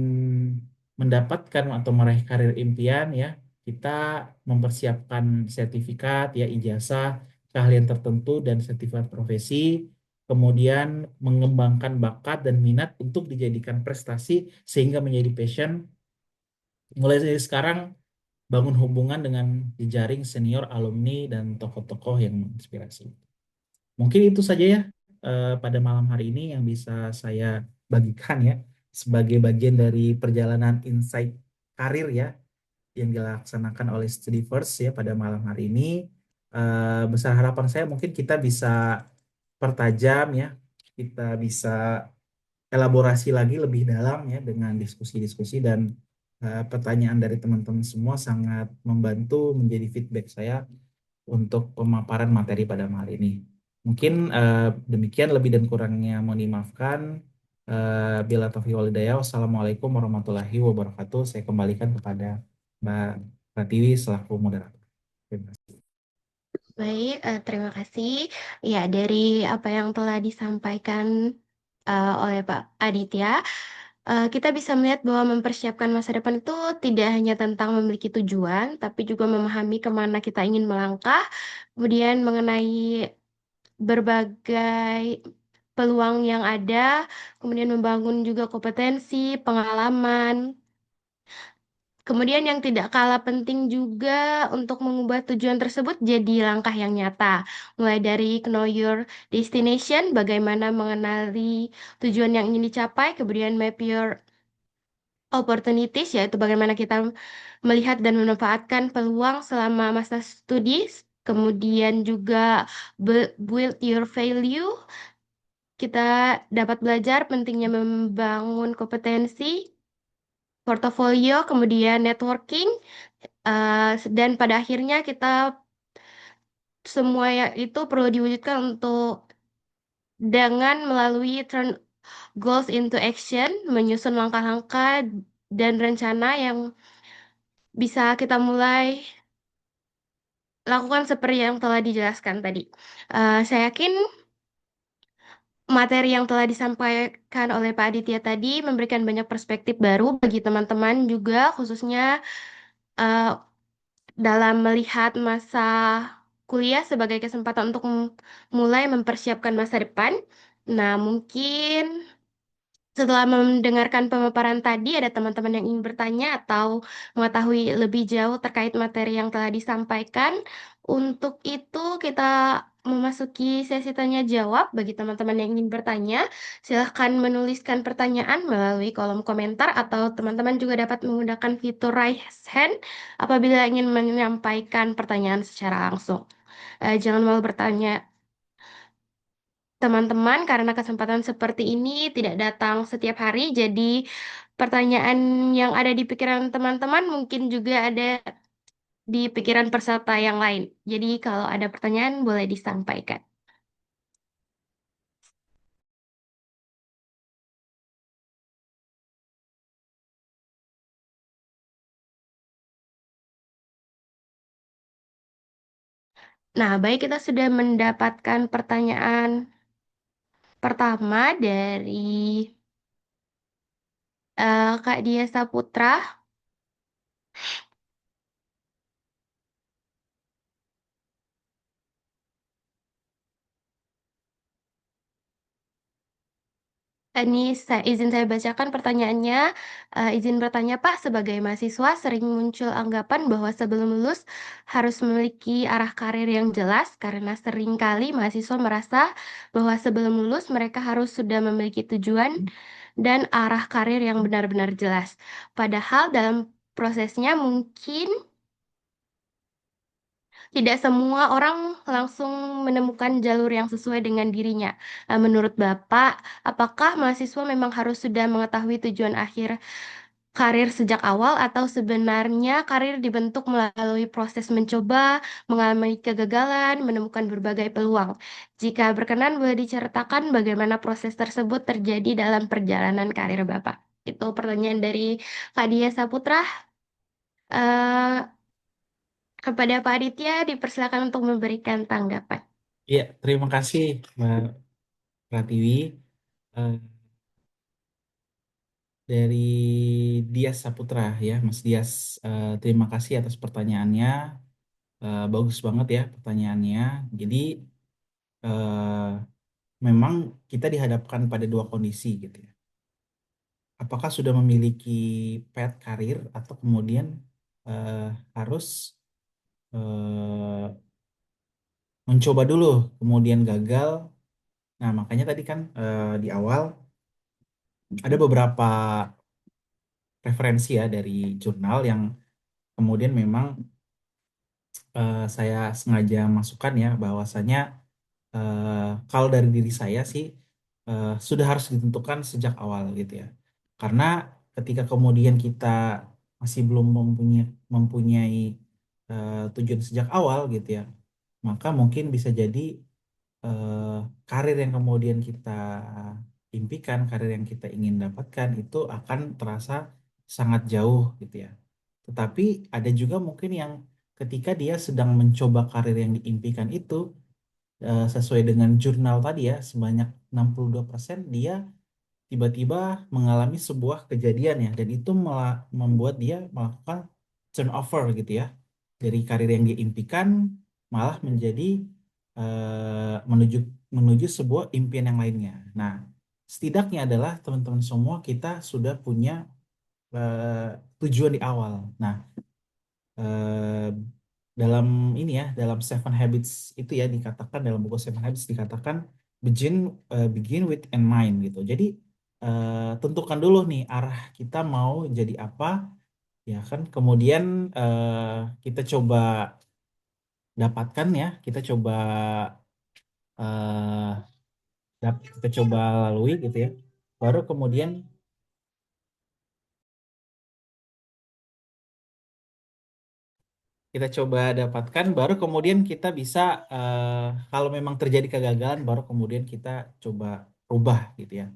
mendapatkan atau meraih karir impian ya, kita mempersiapkan sertifikat ya, ijazah, keahlian tertentu dan sertifikat profesi, kemudian mengembangkan bakat dan minat untuk dijadikan prestasi sehingga menjadi passion. Mulai dari sekarang bangun hubungan dengan jejaring senior alumni dan tokoh-tokoh yang menginspirasi. Mungkin itu saja ya pada malam hari ini yang bisa saya bagikan ya sebagai bagian dari perjalanan insight karir ya yang dilaksanakan oleh Studiverse ya pada malam hari ini. Besar harapan saya mungkin kita bisa pertajam ya, kita bisa elaborasi lagi lebih dalam ya dengan diskusi-diskusi dan pertanyaan dari teman-teman semua sangat membantu menjadi feedback saya untuk pemaparan materi pada malam ini. Mungkin demikian lebih dan kurangnya mohon dimaafkan. Bila taufiq wal hidayah. Wassalamualaikum warahmatullahi wabarakatuh. Saya kembalikan kepada Mbak Pratiwi selaku moderator. Terima kasih. Baik, terima kasih. Ya, dari apa yang telah disampaikan oleh Pak Aditya, kita bisa melihat bahwa mempersiapkan masa depan itu tidak hanya tentang memiliki tujuan, tapi juga memahami kemana kita ingin melangkah, kemudian mengenai berbagai peluang yang ada, kemudian membangun juga kompetensi, pengalaman. Kemudian yang tidak kalah penting juga untuk mengubah tujuan tersebut jadi langkah yang nyata. Mulai dari know your destination, bagaimana mengenali tujuan yang ingin dicapai, kemudian map your opportunities, yaitu bagaimana kita melihat dan memanfaatkan peluang selama masa studi, kemudian juga build your value. Kita dapat belajar pentingnya membangun kompetensi, portofolio, kemudian networking, dan pada akhirnya kita semua itu perlu diwujudkan dengan melalui turn goals into action, menyusun langkah-langkah dan rencana yang bisa kita mulai lakukan seperti yang telah dijelaskan tadi. Saya yakin materi yang telah disampaikan oleh Pak Aditya tadi memberikan banyak perspektif baru bagi teman-teman juga, khususnya eh, dalam melihat masa kuliah sebagai kesempatan untuk mulai mempersiapkan masa depan. Nah, mungkin setelah mendengarkan pemaparan tadi, ada teman-teman yang ingin bertanya atau mengetahui lebih jauh terkait materi yang telah disampaikan. Untuk itu, kita memasuki sesi tanya jawab. Bagi teman-teman yang ingin bertanya, silahkan menuliskan pertanyaan melalui kolom komentar atau teman-teman juga dapat menggunakan fitur raise hand apabila ingin menyampaikan pertanyaan secara langsung. Jangan malu bertanya, teman-teman, karena kesempatan seperti ini tidak datang setiap hari, jadi pertanyaan yang ada di pikiran teman-teman mungkin juga ada di pikiran peserta yang lain. Jadi kalau ada pertanyaan boleh disampaikan. Nah, baik, kita sudah mendapatkan pertanyaan pertama dari Kak Dia Saputra. Ini izin saya bacakan pertanyaannya. Izin bertanya, Pak, sebagai mahasiswa sering muncul anggapan bahwa sebelum lulus harus memiliki arah karir yang jelas karena sering kali mahasiswa merasa bahwa sebelum lulus mereka harus sudah memiliki tujuan dan arah karir yang benar-benar jelas. Padahal dalam prosesnya mungkin tidak semua orang langsung menemukan jalur yang sesuai dengan dirinya. Menurut Bapak, apakah mahasiswa memang harus sudah mengetahui tujuan akhir karir sejak awal atau sebenarnya karir dibentuk melalui proses mencoba, mengalami kegagalan, menemukan berbagai peluang? Jika berkenan, boleh diceritakan bagaimana proses tersebut terjadi dalam perjalanan karir Bapak. Itu pertanyaan dari Kak Dia Saputra. Eh, kepada Pak Aditya, dipersilakan untuk memberikan tanggapan. Iya, terima kasih Mbak Pratiwi. Eh, dari Dias Saputra ya, Mas Dias. Terima kasih atas pertanyaannya. Bagus banget ya pertanyaannya. Jadi eh, memang kita dihadapkan pada dua kondisi gitu ya. Apakah sudah memiliki path karir atau kemudian eh, harus eh, mencoba dulu, kemudian gagal. Nah, makanya tadi kan di awal ada beberapa referensi ya dari jurnal yang kemudian memang saya sengaja masukkan ya bahwasanya eh, kalau dari diri saya sih sudah harus ditentukan sejak awal gitu ya. Karena ketika kemudian kita masih belum mempunyai tujuan sejak awal gitu ya, maka mungkin bisa jadi eh, karir yang kemudian kita impikan, karir yang kita ingin dapatkan itu akan terasa sangat jauh gitu ya. Tetapi ada juga mungkin yang ketika dia sedang mencoba karir yang diimpikan itu sesuai dengan jurnal tadi ya, sebanyak 62% dia tiba-tiba mengalami sebuah kejadian ya, dan itu membuat dia melakukan turnover gitu ya, dari karir yang dia impikan malah menjadi menuju menuju sebuah impian yang lainnya. Nah, setidaknya adalah teman-teman semua kita sudah punya tujuan di awal. Nah, eh, dalam ini ya, dalam Seven Habits itu ya dikatakan, dalam buku Seven Habits dikatakan begin with in mind gitu. Jadi tentukan dulu nih arah kita mau jadi apa ya kan. Kemudian kita coba dapatkan ya, kita coba eh, kita coba lalui gitu ya. Baru kemudian kita coba dapatkan, baru kemudian kita bisa kalau memang terjadi kegagalan, baru kemudian kita coba rubah gitu ya.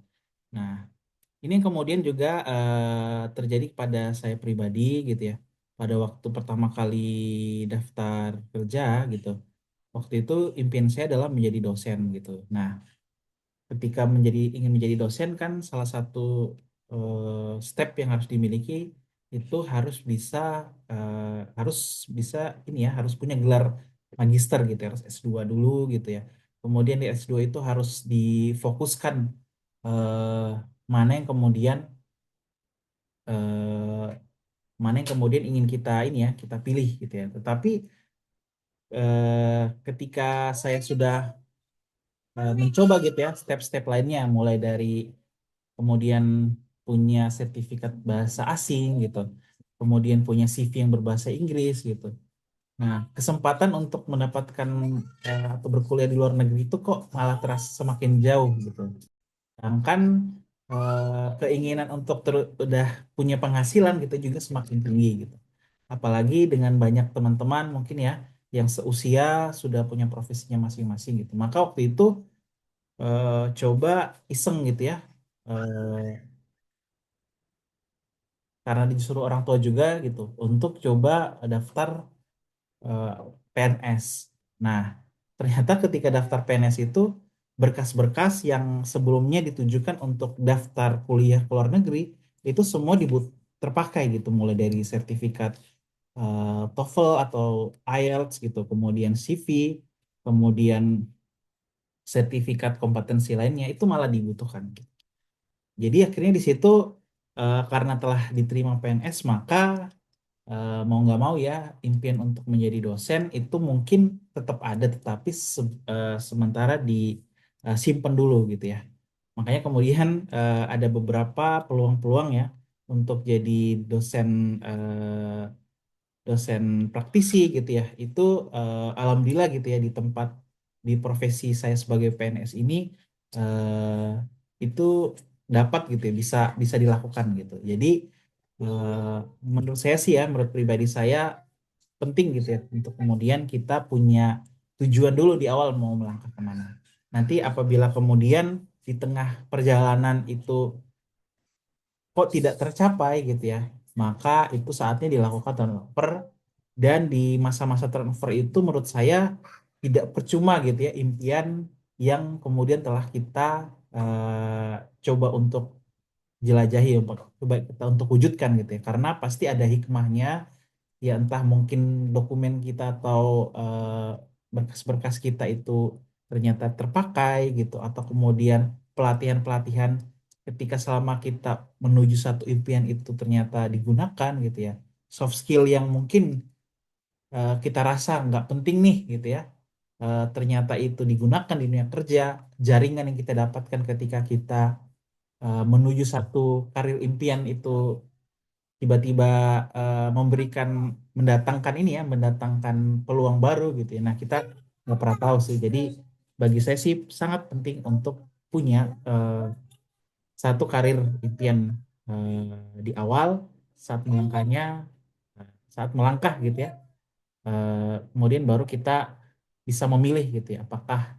Nah, ini yang kemudian juga terjadi kepada saya pribadi gitu ya. Pada waktu pertama kali daftar kerja gitu, waktu itu impian saya adalah menjadi dosen gitu. Nah, ketika ingin menjadi dosen kan salah satu step yang harus dimiliki itu harus bisa ini ya, harus punya gelar magister gitu ya, harus S2 dulu gitu ya. Kemudian di S2 itu harus difokuskan eh, mana yang kemudian eh, mana yang kemudian ingin kita ini ya, kita pilih gitu ya. Tetapi ketika saya sudah mencoba gitu ya step-step lainnya, mulai dari kemudian punya sertifikat bahasa asing gitu, kemudian punya CV yang berbahasa Inggris gitu. Nah, kesempatan untuk mendapatkan atau berkuliah di luar negeri itu kok malah terasa semakin jauh gitu. Sedangkan keinginan untuk udah punya penghasilan gitu juga semakin tinggi gitu. Apalagi dengan banyak teman-teman mungkin ya yang seusia sudah punya profesinya masing-masing gitu. Maka waktu itu coba iseng gitu ya. Karena disuruh orang tua juga gitu untuk coba daftar eh, PNS. Nah, ternyata ketika daftar PNS itu berkas-berkas yang sebelumnya ditujukan untuk daftar kuliah ke luar negeri itu semua terpakai gitu, mulai dari sertifikat TOEFL atau IELTS gitu, kemudian CV, kemudian sertifikat kompetensi lainnya itu malah dibutuhkan. Jadi akhirnya di situ karena telah diterima PNS, maka mau nggak mau ya impian untuk menjadi dosen itu mungkin tetap ada, tetapi sementara disimpan dulu gitu ya. Makanya kemudian ada beberapa peluang-peluang ya untuk jadi dosen dosen praktisi gitu ya. Itu alhamdulillah gitu ya, di tempat di profesi saya sebagai PNS ini itu dapat gitu ya, bisa bisa dilakukan gitu. Jadi Eh, Menurut saya sih ya, menurut pribadi saya penting gitu ya untuk kemudian kita punya tujuan dulu di awal mau melangkah kemana. Nanti apabila kemudian di tengah perjalanan itu kok tidak tercapai gitu ya, maka itu saatnya dilakukan turnover. Dan di masa-masa turnover itu menurut saya tidak percuma gitu ya impian yang kemudian telah kita coba untuk jelajahi, untuk coba kita untuk wujudkan gitu ya, karena pasti ada hikmahnya ya, entah mungkin dokumen kita atau berkas-berkas kita itu ternyata terpakai gitu, atau kemudian pelatihan-pelatihan ketika selama kita menuju satu impian itu ternyata digunakan gitu ya, soft skill yang mungkin kita rasa nggak penting nih gitu ya, ternyata itu digunakan di dunia kerja, jaringan yang kita dapatkan ketika kita menuju satu karir impian itu tiba-tiba memberikan, mendatangkan ini ya, mendatangkan peluang baru gitu ya. Nah, kita nggak pernah tahu sih. Jadi bagi saya sih sangat penting untuk punya satu karir impian di awal saat melangkahnya, saat melangkah gitu ya. Kemudian baru kita bisa memilih gitu ya, apakah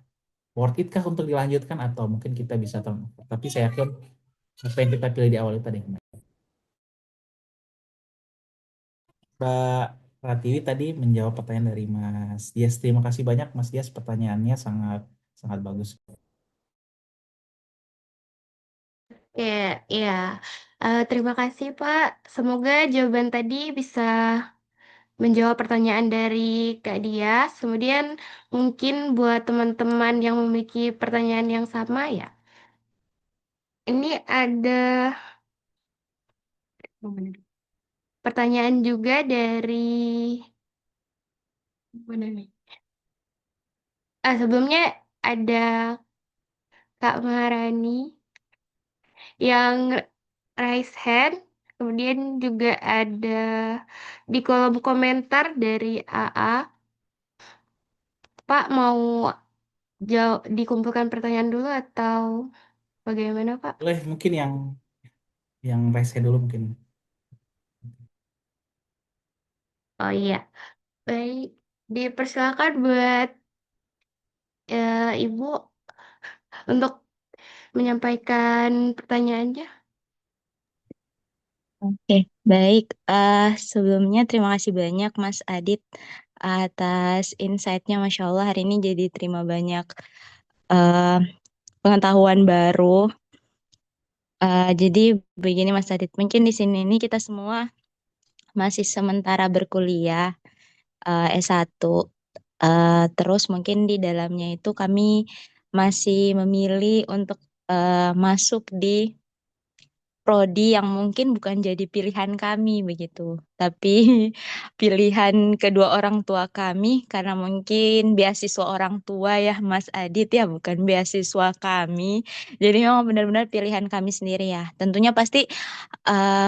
worth it kah untuk dilanjutkan atau mungkin kita bisa turnover. Tapi saya yakin apa yang kita pilih di awal itu tadi. Mbak Pratiwi tadi menjawab pertanyaan dari Mas Dias. Terima kasih banyak Mas Dias, pertanyaannya sangat sangat bagus. Ya, ya. Terima kasih Pak. Semoga jawaban tadi bisa menjawab pertanyaan dari Kak Dias. Kemudian mungkin buat teman-teman yang memiliki pertanyaan yang sama ya. Ini ada pertanyaan juga dari mana nih? Sebelumnya ada Kak Maharani yang raise hand. Kemudian juga ada di kolom komentar dari AA. Pak mau jawab dikumpulkan pertanyaan dulu atau bagaimana Pak? Boleh mungkin yang raise hand dulu mungkin. Oh iya, baik. Dipersilakan buat Ibu untuk menyampaikan pertanyaannya. Oke, baik. Sebelumnya terima kasih banyak Mas Adit atas insight-nya. Masya Allah, hari ini jadi terima banyak eh, pengetahuan baru. Jadi begini Mas Adit, mungkin di sini ini kita semua masih sementara berkuliah S1. Terus mungkin di dalamnya itu kami masih memilih untuk masuk di prodi yang mungkin bukan jadi pilihan kami begitu, tapi pilihan kedua orang tua kami karena mungkin beasiswa orang tua ya Mas Adit ya, bukan beasiswa kami. Jadi memang benar-benar pilihan kami sendiri ya. Tentunya pasti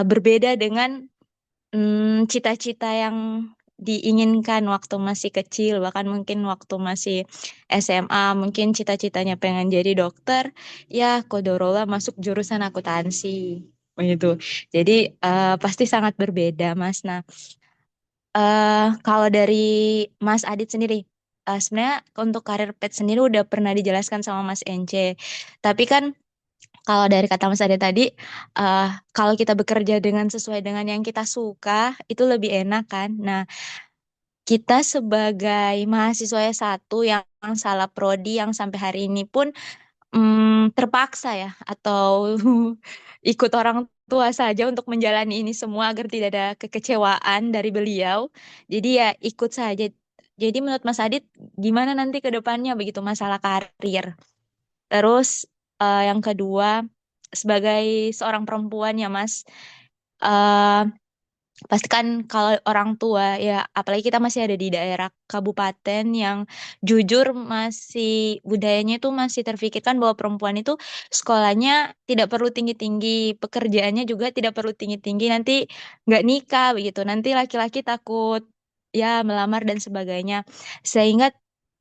berbeda dengan cita-cita yang diinginkan waktu masih kecil, bahkan mungkin waktu masih SMA, mungkin cita-citanya pengen jadi dokter, ya kodorola masuk jurusan akuntansi, begitu. Jadi pasti sangat berbeda, Mas. Nah, kalau dari Mas Adit sendiri, sebenarnya untuk karir pet sendiri udah pernah dijelaskan sama Mas Ence, tapi kan kalau dari kata Mas Ade tadi, eh kalau kita bekerja dengan sesuai dengan yang kita suka, itu lebih enak kan. Nah, kita sebagai mahasiswa S1 yang salah prodi yang sampai hari ini pun terpaksa ya, atau ikut orang tua saja untuk menjalani ini semua agar tidak ada kekecewaan dari beliau. Jadi ya ikut saja. Jadi menurut Mas Adit, gimana nanti ke depannya begitu masalah karir? Terus yang kedua, sebagai seorang perempuan ya Mas, eh pasti kan kalau orang tua ya, apalagi kita masih ada di daerah kabupaten yang jujur masih budayanya itu masih terfikirkan bahwa perempuan itu sekolahnya tidak perlu tinggi-tinggi, pekerjaannya juga tidak perlu tinggi-tinggi, nanti nggak nikah begitu, nanti laki-laki takut ya melamar dan sebagainya, sehingga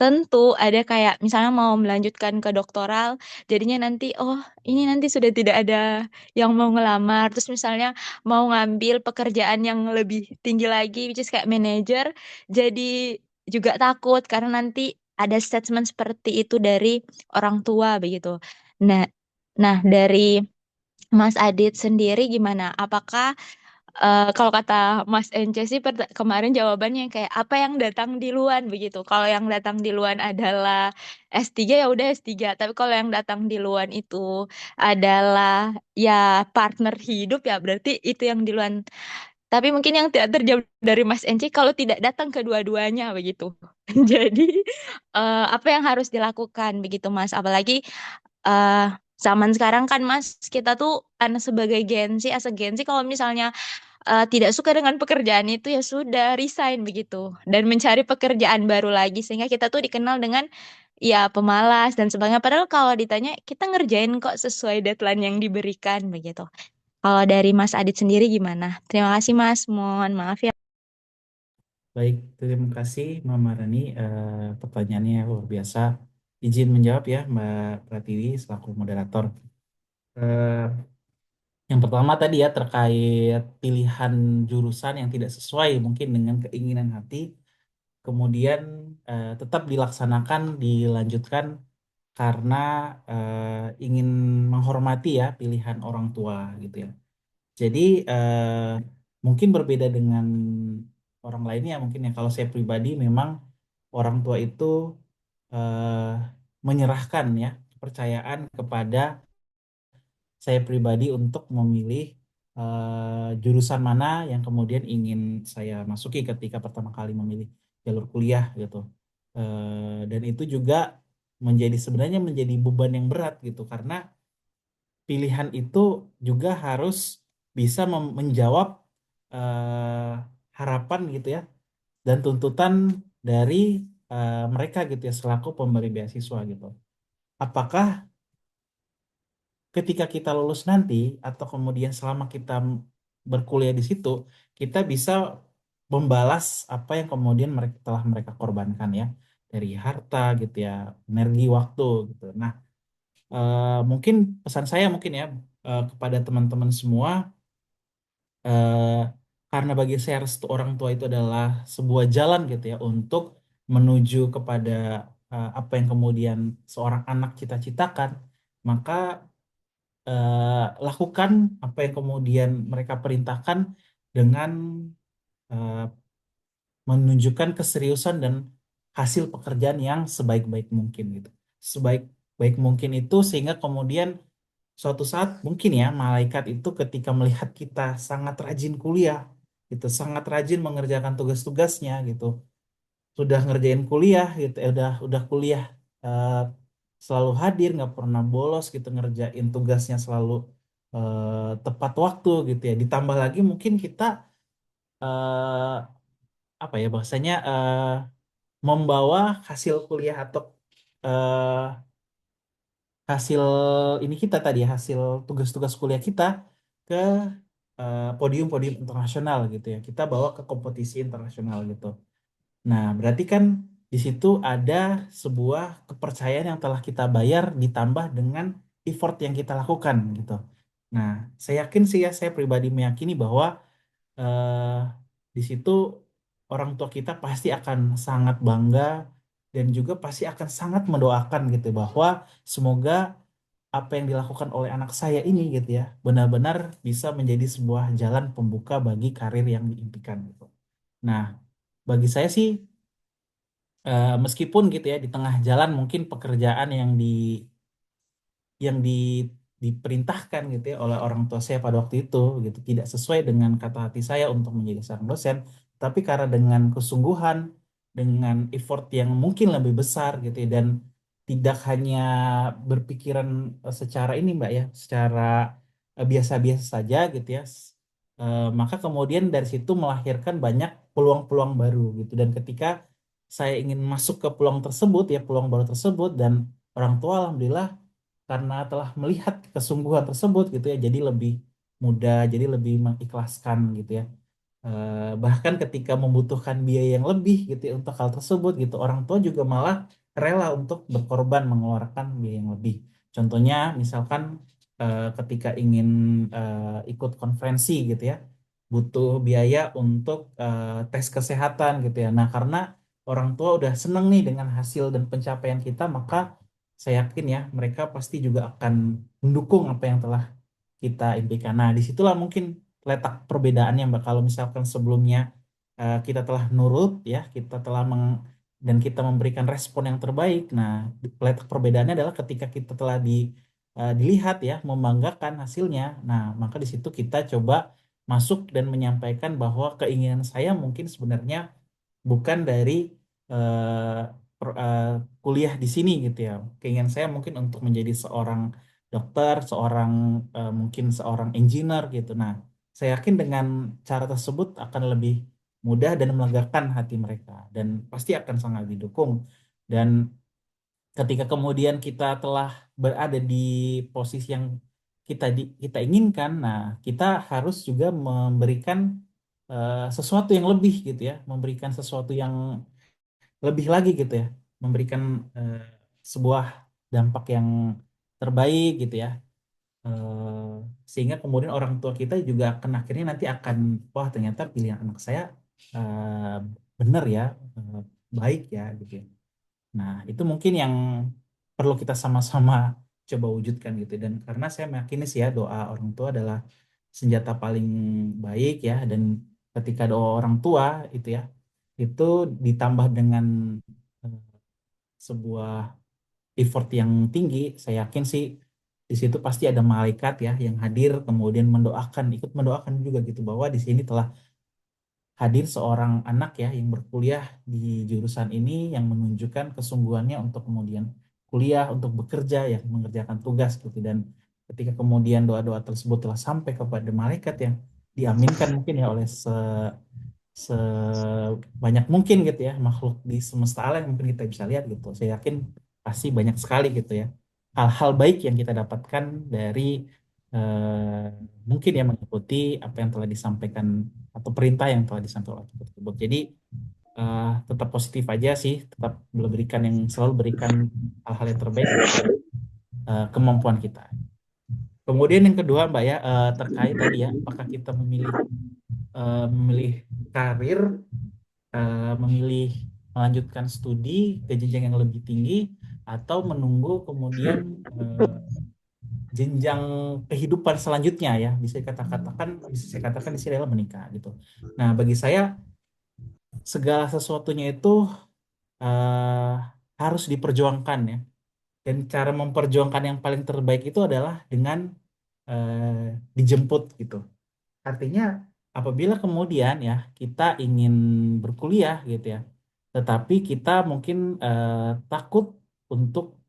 tertentu, ada kayak misalnya mau melanjutkan ke doktoral, jadinya nanti, oh ini nanti sudah tidak ada yang mau ngelamar, terus misalnya mau ngambil pekerjaan yang lebih tinggi lagi, which is kayak manager, jadi juga takut karena nanti ada statement seperti itu dari orang tua begitu. Nah, nah dari Mas Adit sendiri gimana? Apakah kalau kata Mas Ence sih kemarin jawabannya kayak apa yang datang di luar begitu. Kalau yang datang di luar adalah S3 ya udah S3. Tapi kalau yang datang di luar itu adalah ya partner hidup ya berarti itu yang di luar. Tapi mungkin yang tidak terjawab dari Mas Ence kalau tidak datang kedua-duanya begitu. Jadi apa yang harus dilakukan begitu Mas? Apalagi eh zaman sekarang kan Mas kita tuh karena sebagai Gen Z, as a Gen Z kalau misalnya tidak suka dengan pekerjaan itu ya sudah resign begitu dan mencari pekerjaan baru lagi sehingga kita tuh dikenal dengan ya pemalas dan sebagainya. Padahal kalau ditanya kita ngerjain kok sesuai deadline yang diberikan begitu. Kalau dari Mas Adit sendiri gimana? Terima kasih Mas. Mohon maaf ya. Baik, terima kasih Mama Rani. Pertanyaannya luar biasa. Izin menjawab ya Mbak Pratiwi selaku moderator. Eh, yang pertama tadi ya terkait pilihan jurusan yang tidak sesuai mungkin dengan keinginan hati, kemudian tetap dilaksanakan, dilanjutkan karena ingin menghormati ya pilihan orang tua gitu ya. Jadi mungkin berbeda dengan orang lainnya mungkin ya kalau saya pribadi memang orang tua itu eh, menyerahkan ya kepercayaan kepada saya pribadi untuk memilih jurusan mana yang kemudian ingin saya masuki ketika pertama kali memilih jalur kuliah gitu. Dan itu juga sebenarnya menjadi beban yang berat gitu karena pilihan itu juga harus bisa menjawab eh, harapan gitu ya dan tuntutan dari mereka gitu ya selaku pemberi beasiswa gitu. Apakah ketika kita lulus nanti atau kemudian selama kita berkuliah di situ kita bisa membalas apa yang kemudian mereka telah mereka korbankan ya dari harta gitu ya, energi, waktu gitu. Nah, mungkin pesan saya mungkin ya kepada teman-teman semua eh, karena bagi saya restu orang tua itu adalah sebuah jalan gitu ya untuk menuju kepada apa yang kemudian seorang anak cita-citakan, maka lakukan apa yang kemudian mereka perintahkan dengan eh, menunjukkan keseriusan dan hasil pekerjaan yang sebaik-baik mungkin gitu. Sebaik-baik mungkin itu sehingga kemudian suatu saat mungkin ya malaikat itu ketika melihat kita sangat rajin kuliah gitu, sangat rajin mengerjakan tugas-tugasnya gitu, sudah ngerjain kuliah gitu, udah kuliah eh, selalu hadir, nggak pernah bolos gitu, ngerjain tugasnya selalu tepat waktu gitu ya. Ditambah lagi mungkin kita eh, apa ya bahasanya membawa hasil kuliah atau eh, hasil ini kita tadi ya, hasil tugas-tugas kuliah kita ke podium-podium internasional gitu ya. Kita bawa ke kompetisi internasional gitu. Nah, berarti kan di situ ada sebuah kepercayaan yang telah kita bayar ditambah dengan effort yang kita lakukan gitu. Nah, saya yakin sih ya, saya pribadi meyakini bahwa eh, di situ orang tua kita pasti akan sangat bangga dan juga pasti akan sangat mendoakan gitu bahwa semoga apa yang dilakukan oleh anak saya ini gitu ya benar-benar bisa menjadi sebuah jalan pembuka bagi karir yang diimpikan gitu. Nah, bagi saya sih meskipun gitu ya di tengah jalan mungkin pekerjaan yang diperintahkan gitu ya oleh orang tua saya pada waktu itu gitu tidak sesuai dengan kata hati saya untuk menjadi seorang dosen, tapi karena dengan kesungguhan, dengan effort yang mungkin lebih besar gitu ya, dan tidak hanya berpikiran secara ini Mbak ya, secara biasa-biasa saja gitu ya. Maka kemudian dari situ melahirkan banyak peluang-peluang baru gitu, dan ketika saya ingin masuk ke peluang tersebut ya, peluang baru tersebut, dan orang tua alhamdulillah karena telah melihat kesungguhan tersebut gitu ya jadi lebih mudah, jadi lebih mengikhlaskan gitu ya. Bahkan ketika membutuhkan biaya yang lebih gitu ya untuk hal tersebut gitu, orang tua juga malah rela untuk berkorban mengeluarkan biaya yang lebih. Contohnya misalkan ketika ingin ikut konferensi gitu ya, butuh biaya untuk tes kesehatan gitu ya. Nah, karena orang tua udah seneng nih dengan hasil dan pencapaian kita, maka saya yakin ya mereka pasti juga akan mendukung apa yang telah kita impikan. Nah, disitulah mungkin letak perbedaannya, Mbak. Kalau misalkan sebelumnya kita telah nurut, ya, kita telah dan kita memberikan respon yang terbaik. Nah, letak perbedaannya adalah ketika kita telah dilihat ya, membanggakan hasilnya. Nah, maka di situ kita coba masuk dan menyampaikan bahwa keinginan saya mungkin sebenarnya bukan dari eh, kuliah di sini gitu ya. Keinginan saya mungkin untuk menjadi seorang dokter, seorang mungkin seorang engineer gitu. Nah, saya yakin dengan cara tersebut akan lebih mudah dan melegakan hati mereka dan pasti akan sangat didukung. Dan ketika kemudian kita telah berada di posisi yang kita inginkan, nah kita harus juga memberikan sesuatu yang lebih gitu ya, memberikan sesuatu yang lebih lagi gitu ya, memberikan eh, sebuah dampak yang terbaik gitu ya. Eh, Sehingga kemudian orang tua kita juga akan akhirnya nanti akan, wah ternyata pilihan anak saya eh, benar ya, eh, baik ya gitu ya. Nah, itu mungkin yang perlu kita sama-sama coba wujudkan gitu. Dan karena saya meyakini sih ya, doa orang tua adalah senjata paling baik ya. Dan ketika doa orang tua itu ya, itu ditambah dengan eh, sebuah effort yang tinggi, saya yakin sih di situ pasti ada malaikat ya yang hadir kemudian mendoakan, ikut mendoakan juga gitu bahwa di sini telah hadir seorang anak ya yang berkuliah di jurusan ini yang menunjukkan kesungguhannya untuk kemudian kuliah, untuk bekerja ya, mengerjakan tugas gitu. Dan ketika kemudian doa-doa tersebut telah sampai kepada malaikat yang diaminkan mungkin ya oleh sebanyak mungkin gitu ya makhluk di semesta alam yang mungkin kita bisa lihat gitu. Saya yakin pasti banyak sekali gitu ya hal-hal baik yang kita dapatkan dari eh, mungkin ya mengikuti apa yang telah disampaikan atau perintah yang telah disampaikan oleh kita tersebut. Jadi tetap positif aja sih, tetap berikan yang selalu berikan hal-hal yang terbaik sesuai kemampuan kita. Kemudian yang kedua Mbak ya, terkait tadi ya apakah kita memilih karir, memilih melanjutkan studi ke jenjang yang lebih tinggi atau menunggu kemudian jenjang kehidupan selanjutnya ya, bisa saya katakan di sini adalah menikah gitu. Nah, bagi saya segala sesuatunya itu eh, harus diperjuangkan ya. Dan cara memperjuangkan yang paling terbaik itu adalah dengan dijemput gitu. Artinya apabila kemudian ya kita ingin berkuliah gitu ya, tetapi kita mungkin takut untuk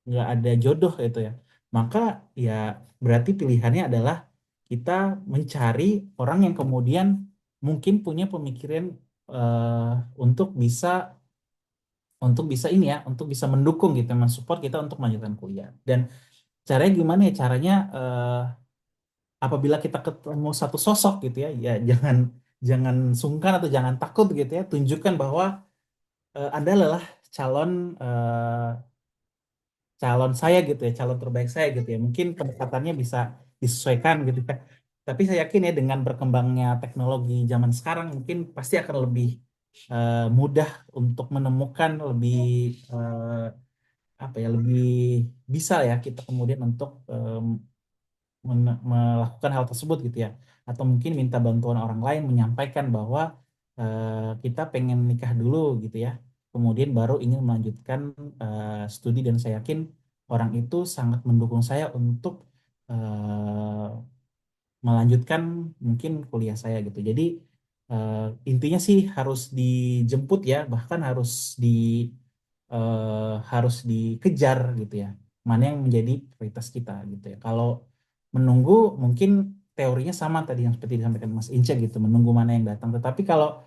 nggak ada jodoh gitu ya, maka ya berarti pilihannya adalah kita mencari orang yang kemudian mungkin punya pemikiran eh, untuk bisa ini ya, untuk bisa mendukung gitu, mensupport kita untuk melanjutkan kuliah. Dan caranya gimana ya? Caranya apabila kita ketemu satu sosok gitu ya, ya jangan jangan sungkan atau jangan takut gitu ya, tunjukkan bahwa Anda adalah calon eh, calon saya gitu ya, calon terbaik saya gitu ya. Mungkin pendekatannya bisa disesuaikan gitu ya. Tapi saya yakin ya dengan berkembangnya teknologi zaman sekarang mungkin pasti akan lebih mudah untuk menemukan lebih apa ya, lebih bisa ya kita kemudian untuk melakukan hal tersebut gitu ya, atau mungkin minta bantuan orang lain menyampaikan bahwa kita pengen nikah dulu gitu ya, kemudian baru ingin melanjutkan studi. Dan saya yakin orang itu sangat mendukung saya untuk melanjutkan mungkin kuliah saya gitu. Jadi eh, intinya sih harus dijemput ya, bahkan harus dikejar gitu ya. Mana yang menjadi prioritas kita gitu ya. Kalau menunggu mungkin teorinya sama tadi yang seperti disampaikan Mas Ince gitu, menunggu mana yang datang. Tetapi kalau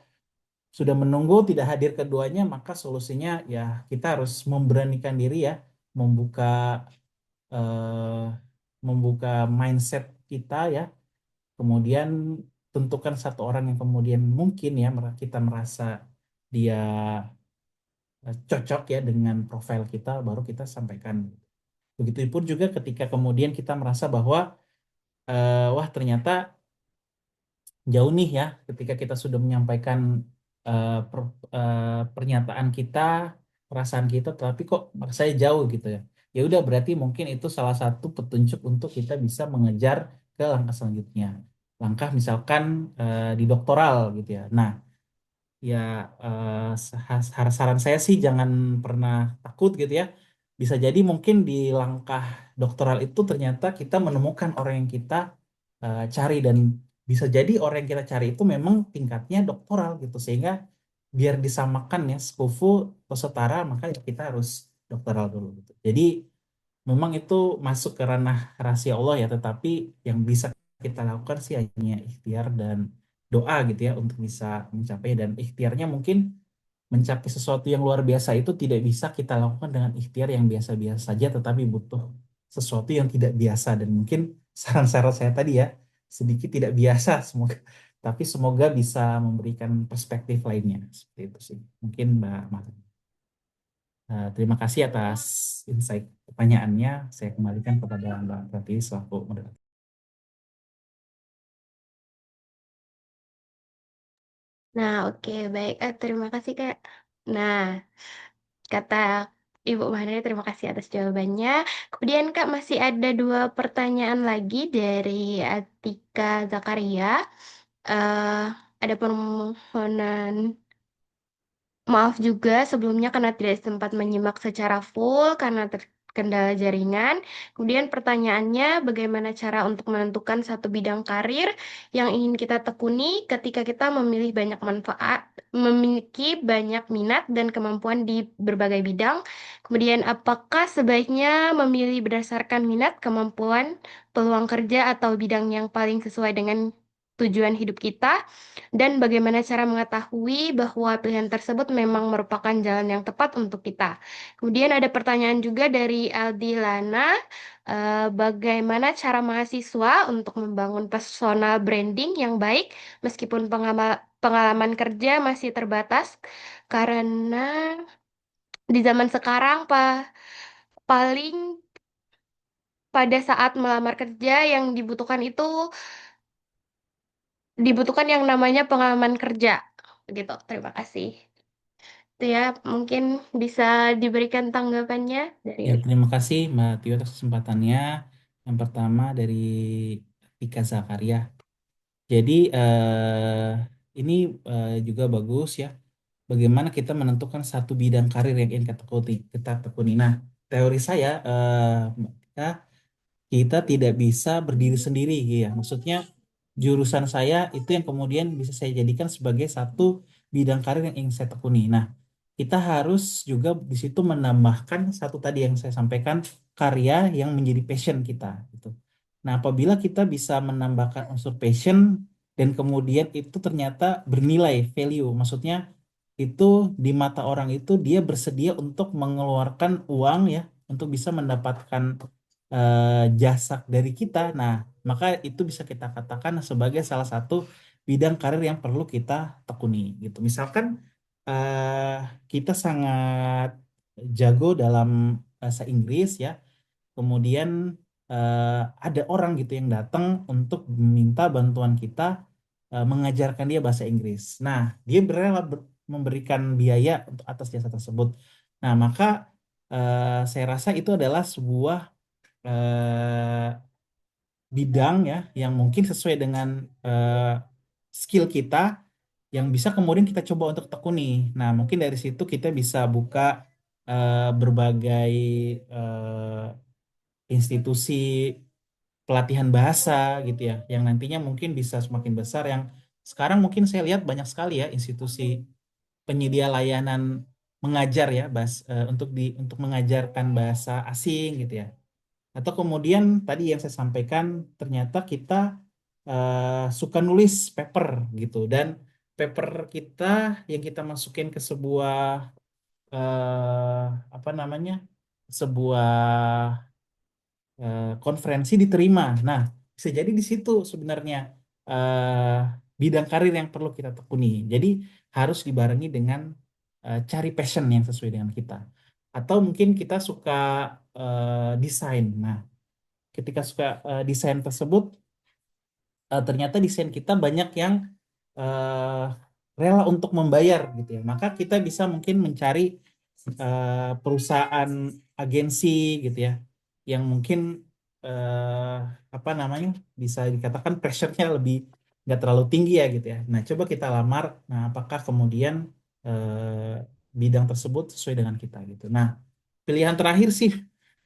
sudah menunggu tidak hadir keduanya, maka solusinya ya kita harus memberanikan diri ya, membuka eh, membuka mindset kita ya, kemudian tentukan satu orang yang kemudian mungkin ya kita merasa dia cocok ya dengan profil kita, baru kita sampaikan. Begitupun juga ketika kemudian kita merasa bahwa wah ternyata jauh nih ya ketika kita sudah menyampaikan pernyataan kita, perasaan kita, tapi kok saya jauh gitu ya. Ya udah berarti mungkin itu salah satu petunjuk untuk kita bisa mengejar ke langkah selanjutnya. Langkah misalkan di doktoral gitu ya. Nah, ya saran saya sih jangan pernah takut gitu ya. Bisa jadi mungkin di langkah doktoral itu ternyata kita menemukan orang yang kita cari, dan bisa jadi orang yang kita cari itu memang tingkatnya doktoral gitu, sehingga biar disamakan ya sekufu atau setara, maka ya kita harus doktoral dulu gitu. Jadi memang itu masuk ke ranah rahasia Allah ya, tetapi yang bisa kita lakukan sih hanya ikhtiar dan doa gitu ya untuk bisa mencapai, dan ikhtiarnya mungkin mencapai sesuatu yang luar biasa itu tidak bisa kita lakukan dengan ikhtiar yang biasa-biasa saja, tetapi butuh sesuatu yang tidak biasa, dan mungkin saran-saran saya tadi ya sedikit tidak biasa, semoga tapi semoga bisa memberikan perspektif lainnya seperti itu sih mungkin Mbak Mata. Terima kasih atas insight pertanyaannya. Saya kembalikan kepada Mbak Pratiwi selaku moderator. Nah, oke, baik. Terima kasih, Kak. Nah, kata Ibu Mahani, terima kasih atas jawabannya. Kemudian, Kak, masih ada dua pertanyaan lagi dari Atika Zakaria. eh ada permohonan maaf juga sebelumnya karena tidak sempat menyimak secara full karena terkendala jaringan. Kemudian pertanyaannya, bagaimana cara untuk menentukan satu bidang karir yang ingin kita tekuni ketika kita memilih banyak manfaat, memiliki banyak minat dan kemampuan di berbagai bidang. Kemudian apakah sebaiknya memilih berdasarkan minat, kemampuan, peluang kerja atau bidang yang paling sesuai dengan tujuan hidup kita? Dan bagaimana cara mengetahui bahwa pilihan tersebut memang merupakan jalan yang tepat untuk kita. Kemudian ada pertanyaan juga dari Aldi Lana, bagaimana cara mahasiswa untuk membangun personal branding yang baik meskipun pengalaman kerja masih terbatas, karena di zaman sekarang paling pada saat melamar kerja yang dibutuhkan yang namanya pengalaman kerja. Begitu, terima kasih. Itu ya, mungkin bisa diberikan tanggapannya dari Ya, terima kasih Mbak Tio atas kesempatannya. Yang pertama dari Tika Zakaria. Jadi ini juga bagus ya. Bagaimana kita menentukan satu bidang karir yang ingin kita tekuni. Nah, teori saya, Mbak Tika, kita tidak bisa berdiri sendiri ya. Maksudnya jurusan saya itu yang kemudian bisa saya jadikan sebagai satu bidang karir yang ingin saya tekuni. Nah, kita harus juga di situ menambahkan satu tadi yang saya sampaikan, karya yang menjadi passion kita gitu. Nah, apabila kita bisa menambahkan unsur passion dan kemudian itu ternyata bernilai value, maksudnya itu di mata orang itu dia bersedia untuk mengeluarkan uang ya untuk bisa mendapatkan jasa dari kita. Nah, maka itu bisa kita katakan sebagai salah satu bidang karir yang perlu kita tekuni gitu. Misalkan eh, kita sangat jago dalam bahasa Inggris ya, kemudian eh, ada orang gitu yang datang untuk meminta bantuan kita mengajarkan dia bahasa Inggris. Nah, dia berrela memberikan biaya untuk atas jasa tersebut. Nah, maka saya rasa itu adalah sebuah bidang ya yang mungkin sesuai dengan skill kita yang bisa kemudian kita coba untuk tekuni. Nah, mungkin dari situ kita bisa buka berbagai institusi pelatihan bahasa gitu ya, yang nantinya mungkin bisa semakin besar. Yang sekarang mungkin saya lihat banyak sekali ya institusi penyedia layanan mengajar ya untuk mengajarkan bahasa asing gitu ya. Atau kemudian tadi yang saya sampaikan, ternyata kita suka nulis paper gitu, dan paper kita yang kita masukin ke sebuah apa namanya, sebuah konferensi diterima. Nah, bisa jadi di situ sebenarnya bidang karir yang perlu kita tekuni. Jadi harus dibarengi dengan cari passion yang sesuai dengan kita. Atau mungkin kita suka desain. Nah, ketika suka desain tersebut, ternyata desain kita banyak yang eh, rela untuk membayar gitu ya. Maka kita bisa mungkin mencari perusahaan agensi gitu ya, yang mungkin eh, apa namanya bisa dikatakan pressure-nya lebih nggak terlalu tinggi ya gitu ya. Nah, coba kita lamar. Nah, apakah kemudian bidang tersebut sesuai dengan kita gitu. Nah, pilihan terakhir sih,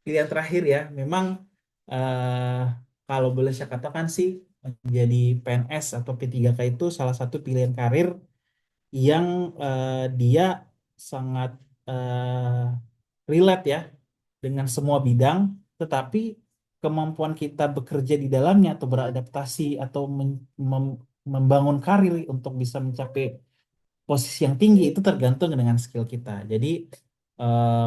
pilihan terakhir ya, memang eh, kalau boleh saya katakan sih menjadi PNS atau P3K itu salah satu pilihan karir yang dia sangat relate ya dengan semua bidang, tetapi kemampuan kita bekerja di dalamnya atau beradaptasi atau membangun karir untuk bisa mencapai posisi yang tinggi itu tergantung dengan skill kita. Jadi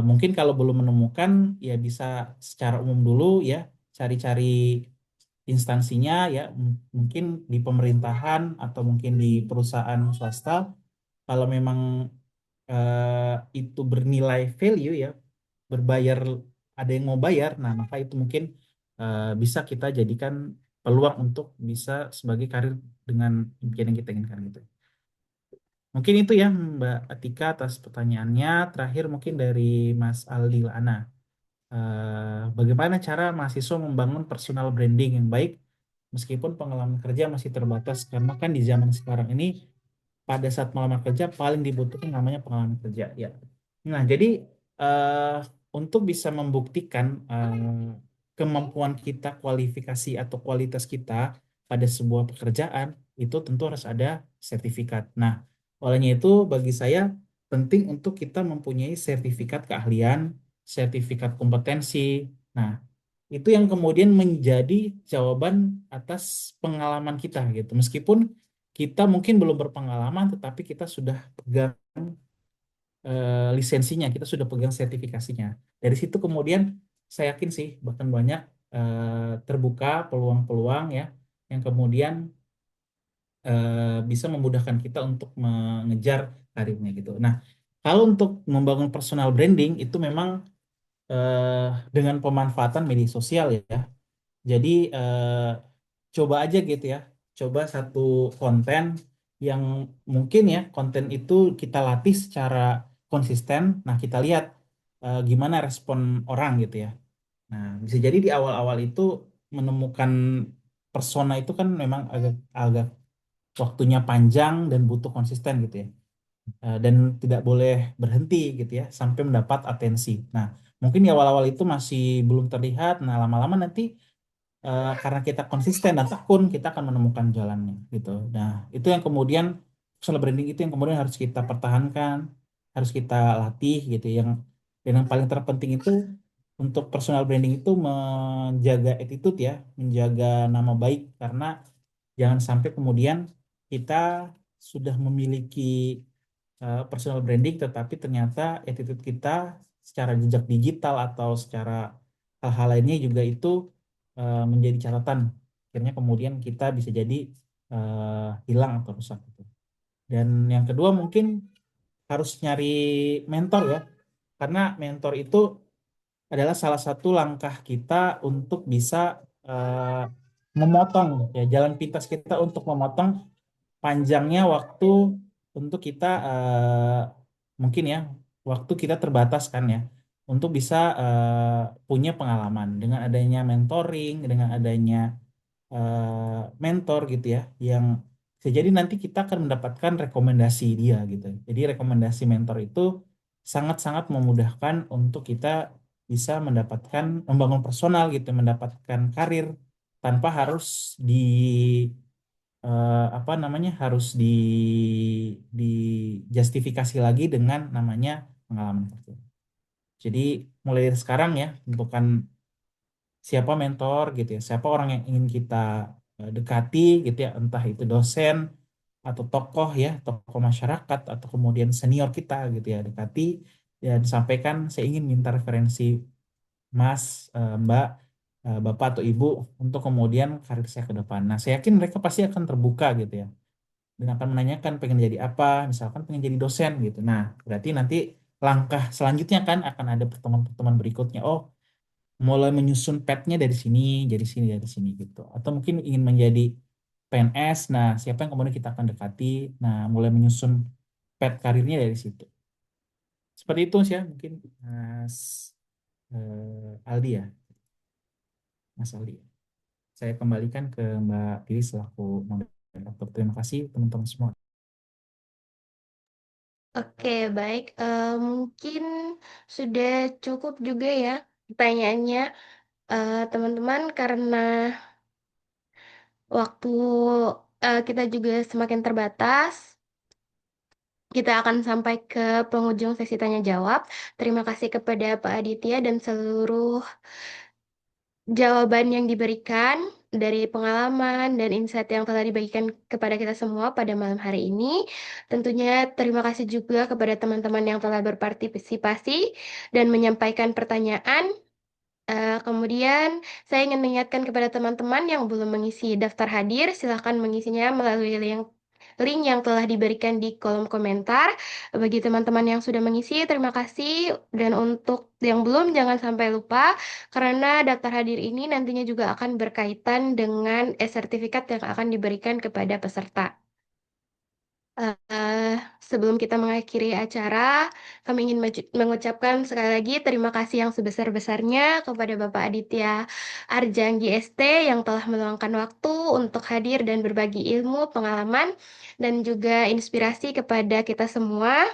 mungkin kalau belum menemukan ya bisa secara umum dulu ya cari-cari instansinya ya mungkin di pemerintahan atau mungkin di perusahaan swasta kalau memang itu bernilai value ya berbayar ada yang mau bayar nah maka itu mungkin bisa kita jadikan peluang untuk bisa sebagai karir dengan impian yang kita inginkan gitu. Mungkin itu ya Mbak Atika atas pertanyaannya. Terakhir mungkin dari Mas Aldi Lana. Bagaimana cara mahasiswa membangun personal branding yang baik meskipun pengalaman kerja masih terbatas karena kan di zaman sekarang ini pada saat melamar kerja paling dibutuhkan namanya pengalaman kerja ya. Nah, jadi eh, untuk bisa membuktikan kemampuan kita, kualifikasi atau kualitas kita pada sebuah pekerjaan itu tentu harus ada sertifikat. Nah, olehnya itu bagi saya penting untuk kita mempunyai sertifikat keahlian, sertifikat kompetensi. Nah, itu yang kemudian menjadi jawaban atas pengalaman kita gitu. Meskipun kita mungkin belum berpengalaman, tetapi kita sudah pegang lisensinya, kita sudah pegang sertifikasinya. Dari situ kemudian saya yakin sih bahkan banyak terbuka peluang-peluang ya yang kemudian bisa memudahkan kita untuk mengejar karirnya gitu. Nah, kalau untuk membangun personal branding itu memang eh, dengan pemanfaatan media sosial ya. Jadi coba aja gitu ya, coba satu konten yang mungkin ya konten itu kita latih secara konsisten. Nah kita lihat gimana respon orang gitu ya. Nah bisa jadi di awal-awal itu menemukan persona itu kan memang agak agak waktunya panjang dan butuh konsisten gitu ya. Dan tidak boleh berhenti gitu ya sampai mendapat atensi. Nah mungkin di awal-awal itu masih belum terlihat. Nah lama-lama nanti karena kita konsisten dan tekun kita akan menemukan jalannya gitu. Nah, itu yang kemudian personal branding itu yang kemudian harus kita pertahankan, harus kita latih gitu. Yang dan yang paling terpenting itu untuk personal branding itu menjaga attitude ya, menjaga nama baik karena jangan sampai kemudian kita sudah memiliki personal branding tetapi ternyata attitude kita secara jejak digital atau secara hal-hal lainnya juga itu menjadi catatan. Akhirnya kemudian kita bisa jadi hilang atau rusak gitu. Dan yang kedua mungkin harus nyari mentor ya. Karena mentor itu adalah salah satu langkah kita untuk bisa memotong ya jalan pintas kita untuk memotong panjangnya waktu untuk kita mungkin ya waktu kita terbatas kan ya untuk bisa punya pengalaman dengan adanya mentoring dengan adanya mentor gitu ya yang bisa jadi nanti kita akan mendapatkan rekomendasi dia gitu jadi rekomendasi mentor itu sangat-sangat memudahkan untuk kita bisa mendapatkan membangun personal gitu mendapatkan karir tanpa harus di apa namanya harus di justifikasi lagi dengan namanya pengalaman kerja. Jadi mulai dari sekarang ya tentukan siapa mentor gitu ya, siapa orang yang ingin kita dekati gitu ya, entah itu dosen atau tokoh ya, tokoh masyarakat atau kemudian senior kita gitu ya, dekati dan sampaikan saya ingin minta referensi Mas, Mbak, Bapak atau Ibu untuk kemudian karir saya ke depan. Nah, saya yakin mereka pasti akan terbuka gitu ya dan akan menanyakan pengen jadi apa, misalkan pengen jadi dosen gitu. Nah, berarti nanti langkah selanjutnya kan akan ada pertemuan-pertemuan berikutnya. Oh, mulai menyusun petnya dari sini, dari sini gitu. Atau mungkin ingin menjadi PNS, nah siapa yang kemudian kita akan dekati, nah mulai menyusun pet karirnya dari situ. Seperti itu sih ya mungkin Mas Aldi ya, Mas Aldi. Saya kembalikan ke Mbak Tiri selaku moderator. Terima kasih teman-teman semua. Oke, baik. Mungkin sudah cukup juga ya pertanyaannya, teman-teman, karena waktu kita juga semakin terbatas. Kita akan sampai ke penghujung sesi tanya jawab. Terima kasih kepada Pak Aditya dan seluruh jawaban yang diberikan dari pengalaman dan insight yang telah dibagikan kepada kita semua pada malam hari ini. Tentunya terima kasih juga kepada teman-teman yang telah berpartisipasi dan menyampaikan pertanyaan. Kemudian, saya ingin mengingatkan kepada teman-teman yang belum mengisi daftar hadir, silakan mengisinya melalui link yang telah diberikan di kolom komentar. Bagi teman-teman yang sudah mengisi, terima kasih. Dan untuk yang belum, jangan sampai lupa, karena daftar hadir ini nantinya juga akan berkaitan dengan sertifikat yang akan diberikan kepada peserta. Eh, Sebelum kita mengakhiri acara, kami ingin mengucapkan sekali lagi terima kasih yang sebesar-besarnya kepada Bapak Aditya Arjanggi ST yang telah meluangkan waktu untuk hadir dan berbagi ilmu, pengalaman, dan juga inspirasi kepada kita semua.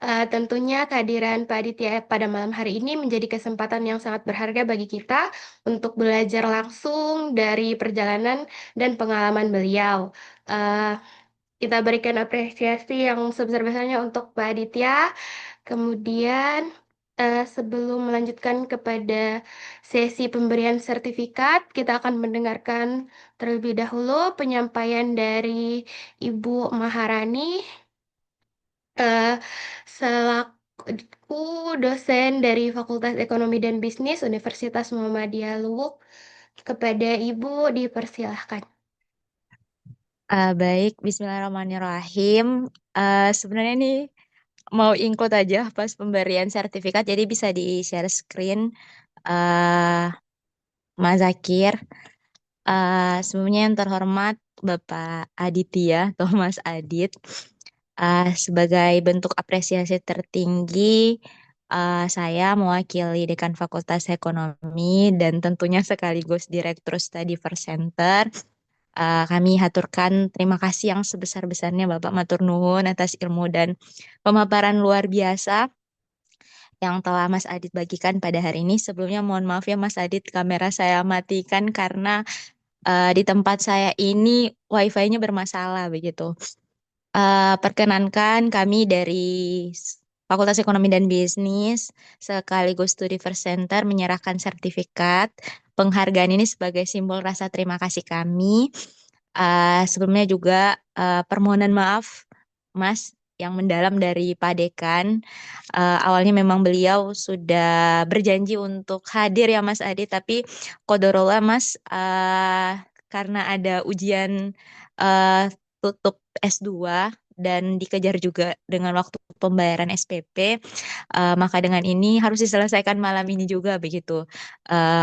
Tentunya kehadiran Pak Aditya pada malam hari ini menjadi kesempatan yang sangat berharga bagi kita untuk belajar langsung dari perjalanan dan pengalaman beliau. Eh, kita berikan apresiasi yang sebesar-besarnya untuk Pak Aditya. Kemudian, sebelum melanjutkan kepada sesi pemberian sertifikat, kita akan mendengarkan terlebih dahulu penyampaian dari Ibu Maharani, eh, selaku dosen dari Fakultas Ekonomi dan Bisnis Universitas Muhammadiyah Lubuk. Kepada Ibu, dipersilahkan. Baik, Bismillahirrahmanirrahim. Sebenarnya ini mau include aja pas pemberian sertifikat, jadi bisa di-share screen. eh Mas Zakir, sebelumnya yang terhormat Bapak Aditya atau Mas Adit, sebagai bentuk apresiasi tertinggi, saya mewakili Dekan Fakultas Ekonomi dan tentunya sekaligus Direktur Study First Center. Kami haturkan terima kasih yang sebesar-besarnya Bapak Matur Nuwun atas ilmu dan pemaparan luar biasa yang telah Mas Adit bagikan pada hari ini. Sebelumnya mohon maaf ya Mas Adit, kamera saya matikan karena di tempat saya ini wifi-nya bermasalah begitu. Perkenankan kami dari Fakultas Ekonomi dan Bisnis sekaligus Studi First Center menyerahkan sertifikat penghargaan ini sebagai simbol rasa terima kasih kami. Sebelumnya juga permohonan maaf Mas yang mendalam dari Pak Dekan. Awalnya memang beliau sudah berjanji untuk hadir ya Mas Adi, tapi kodorola Mas karena ada ujian eh, tutup S2 dan dikejar juga dengan waktu pembayaran SPP, maka dengan ini harus diselesaikan malam ini juga begitu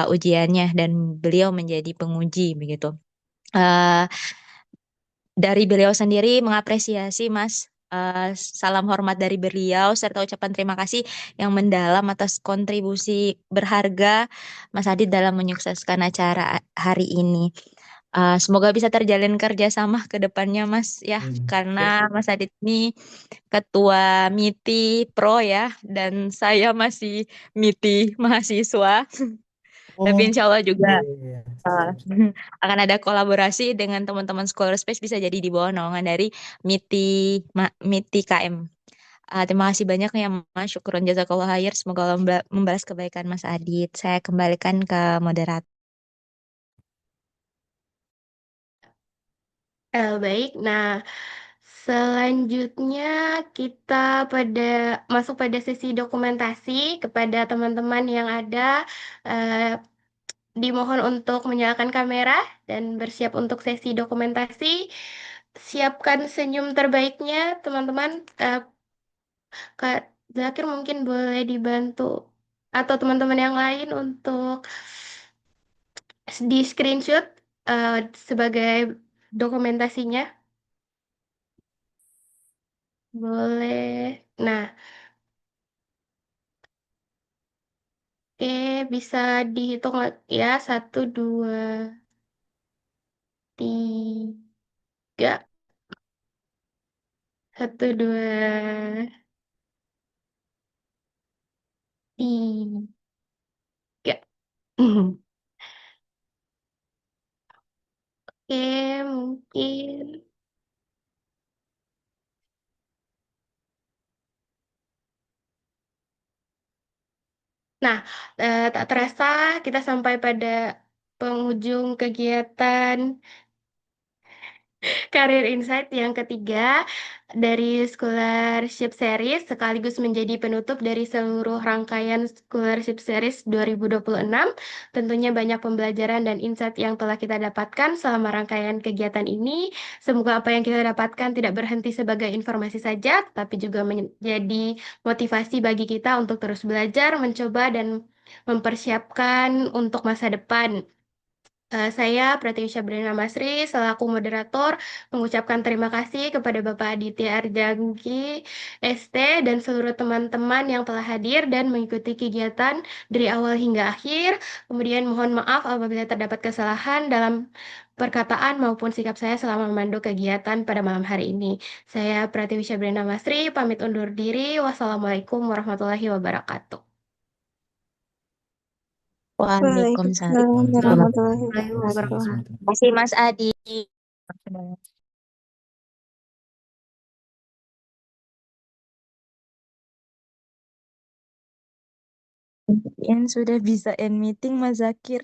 ujiannya dan beliau menjadi penguji begitu. Eh, dari beliau sendiri mengapresiasi Mas. Salam hormat dari beliau serta ucapan terima kasih yang mendalam atas kontribusi berharga Mas Adit dalam menyukseskan acara hari ini. Semoga bisa terjalin kerjasama ke depannya Mas ya, Ya. karena Mas Adit ini ketua MITI Pro ya, dan saya masih MITI mahasiswa. Tapi Oh, insya Allah juga iya, iya, iya. uh, Siap, siap. akan ada kolaborasi dengan teman-teman Scholar Space bisa jadi di bawah naungan dari MITI MITI KM. Terima kasih banyak ya Mas. Syukuran jazakallah khair. Semoga Allah membalas kebaikan Mas Adit. Saya kembalikan ke moderator. Baik, nah selanjutnya kita pada masuk pada sesi dokumentasi. Kepada teman-teman yang ada, eh, dimohon untuk menyalakan kamera dan bersiap untuk sesi dokumentasi. siapkan senyum terbaiknya, teman-teman. Kak Zakir mungkin boleh dibantu atau teman-teman yang lain untuk di screenshot sebagai dokumentasinya. Boleh. Nah, oke, bisa dihitung ya. 1, 2, 3. 1, 2, 3. Oke, mungkin. Nah, tak terasa kita sampai pada penghujung kegiatan Karir Insight yang ketiga dari Scholarship Series sekaligus menjadi penutup dari seluruh rangkaian Scholarship Series 2026. Tentunya banyak pembelajaran dan insight yang telah kita dapatkan selama rangkaian kegiatan ini. Semoga apa yang kita dapatkan tidak berhenti sebagai informasi saja, tapi juga menjadi motivasi bagi kita untuk terus belajar, mencoba, dan mempersiapkan untuk masa depan. Saya Pratiwi Sabrina Masri selaku moderator mengucapkan terima kasih kepada Bapak Aditya Arjanggi ST dan seluruh teman-teman yang telah hadir dan mengikuti kegiatan dari awal hingga akhir. Kemudian mohon maaf apabila terdapat kesalahan dalam perkataan maupun sikap saya selama memandu kegiatan pada malam hari ini. Saya Pratiwi Sabrina Masri pamit undur diri. Wassalamualaikum warahmatullahi wabarakatuh. Waalaikumsalam Waalaikumsalam warahmatullahi Warahmatullahi wabarakatuh. wabarakatuh. Terima kasih Mas Adi. Yang sudah bisa end meeting Mas Zakir.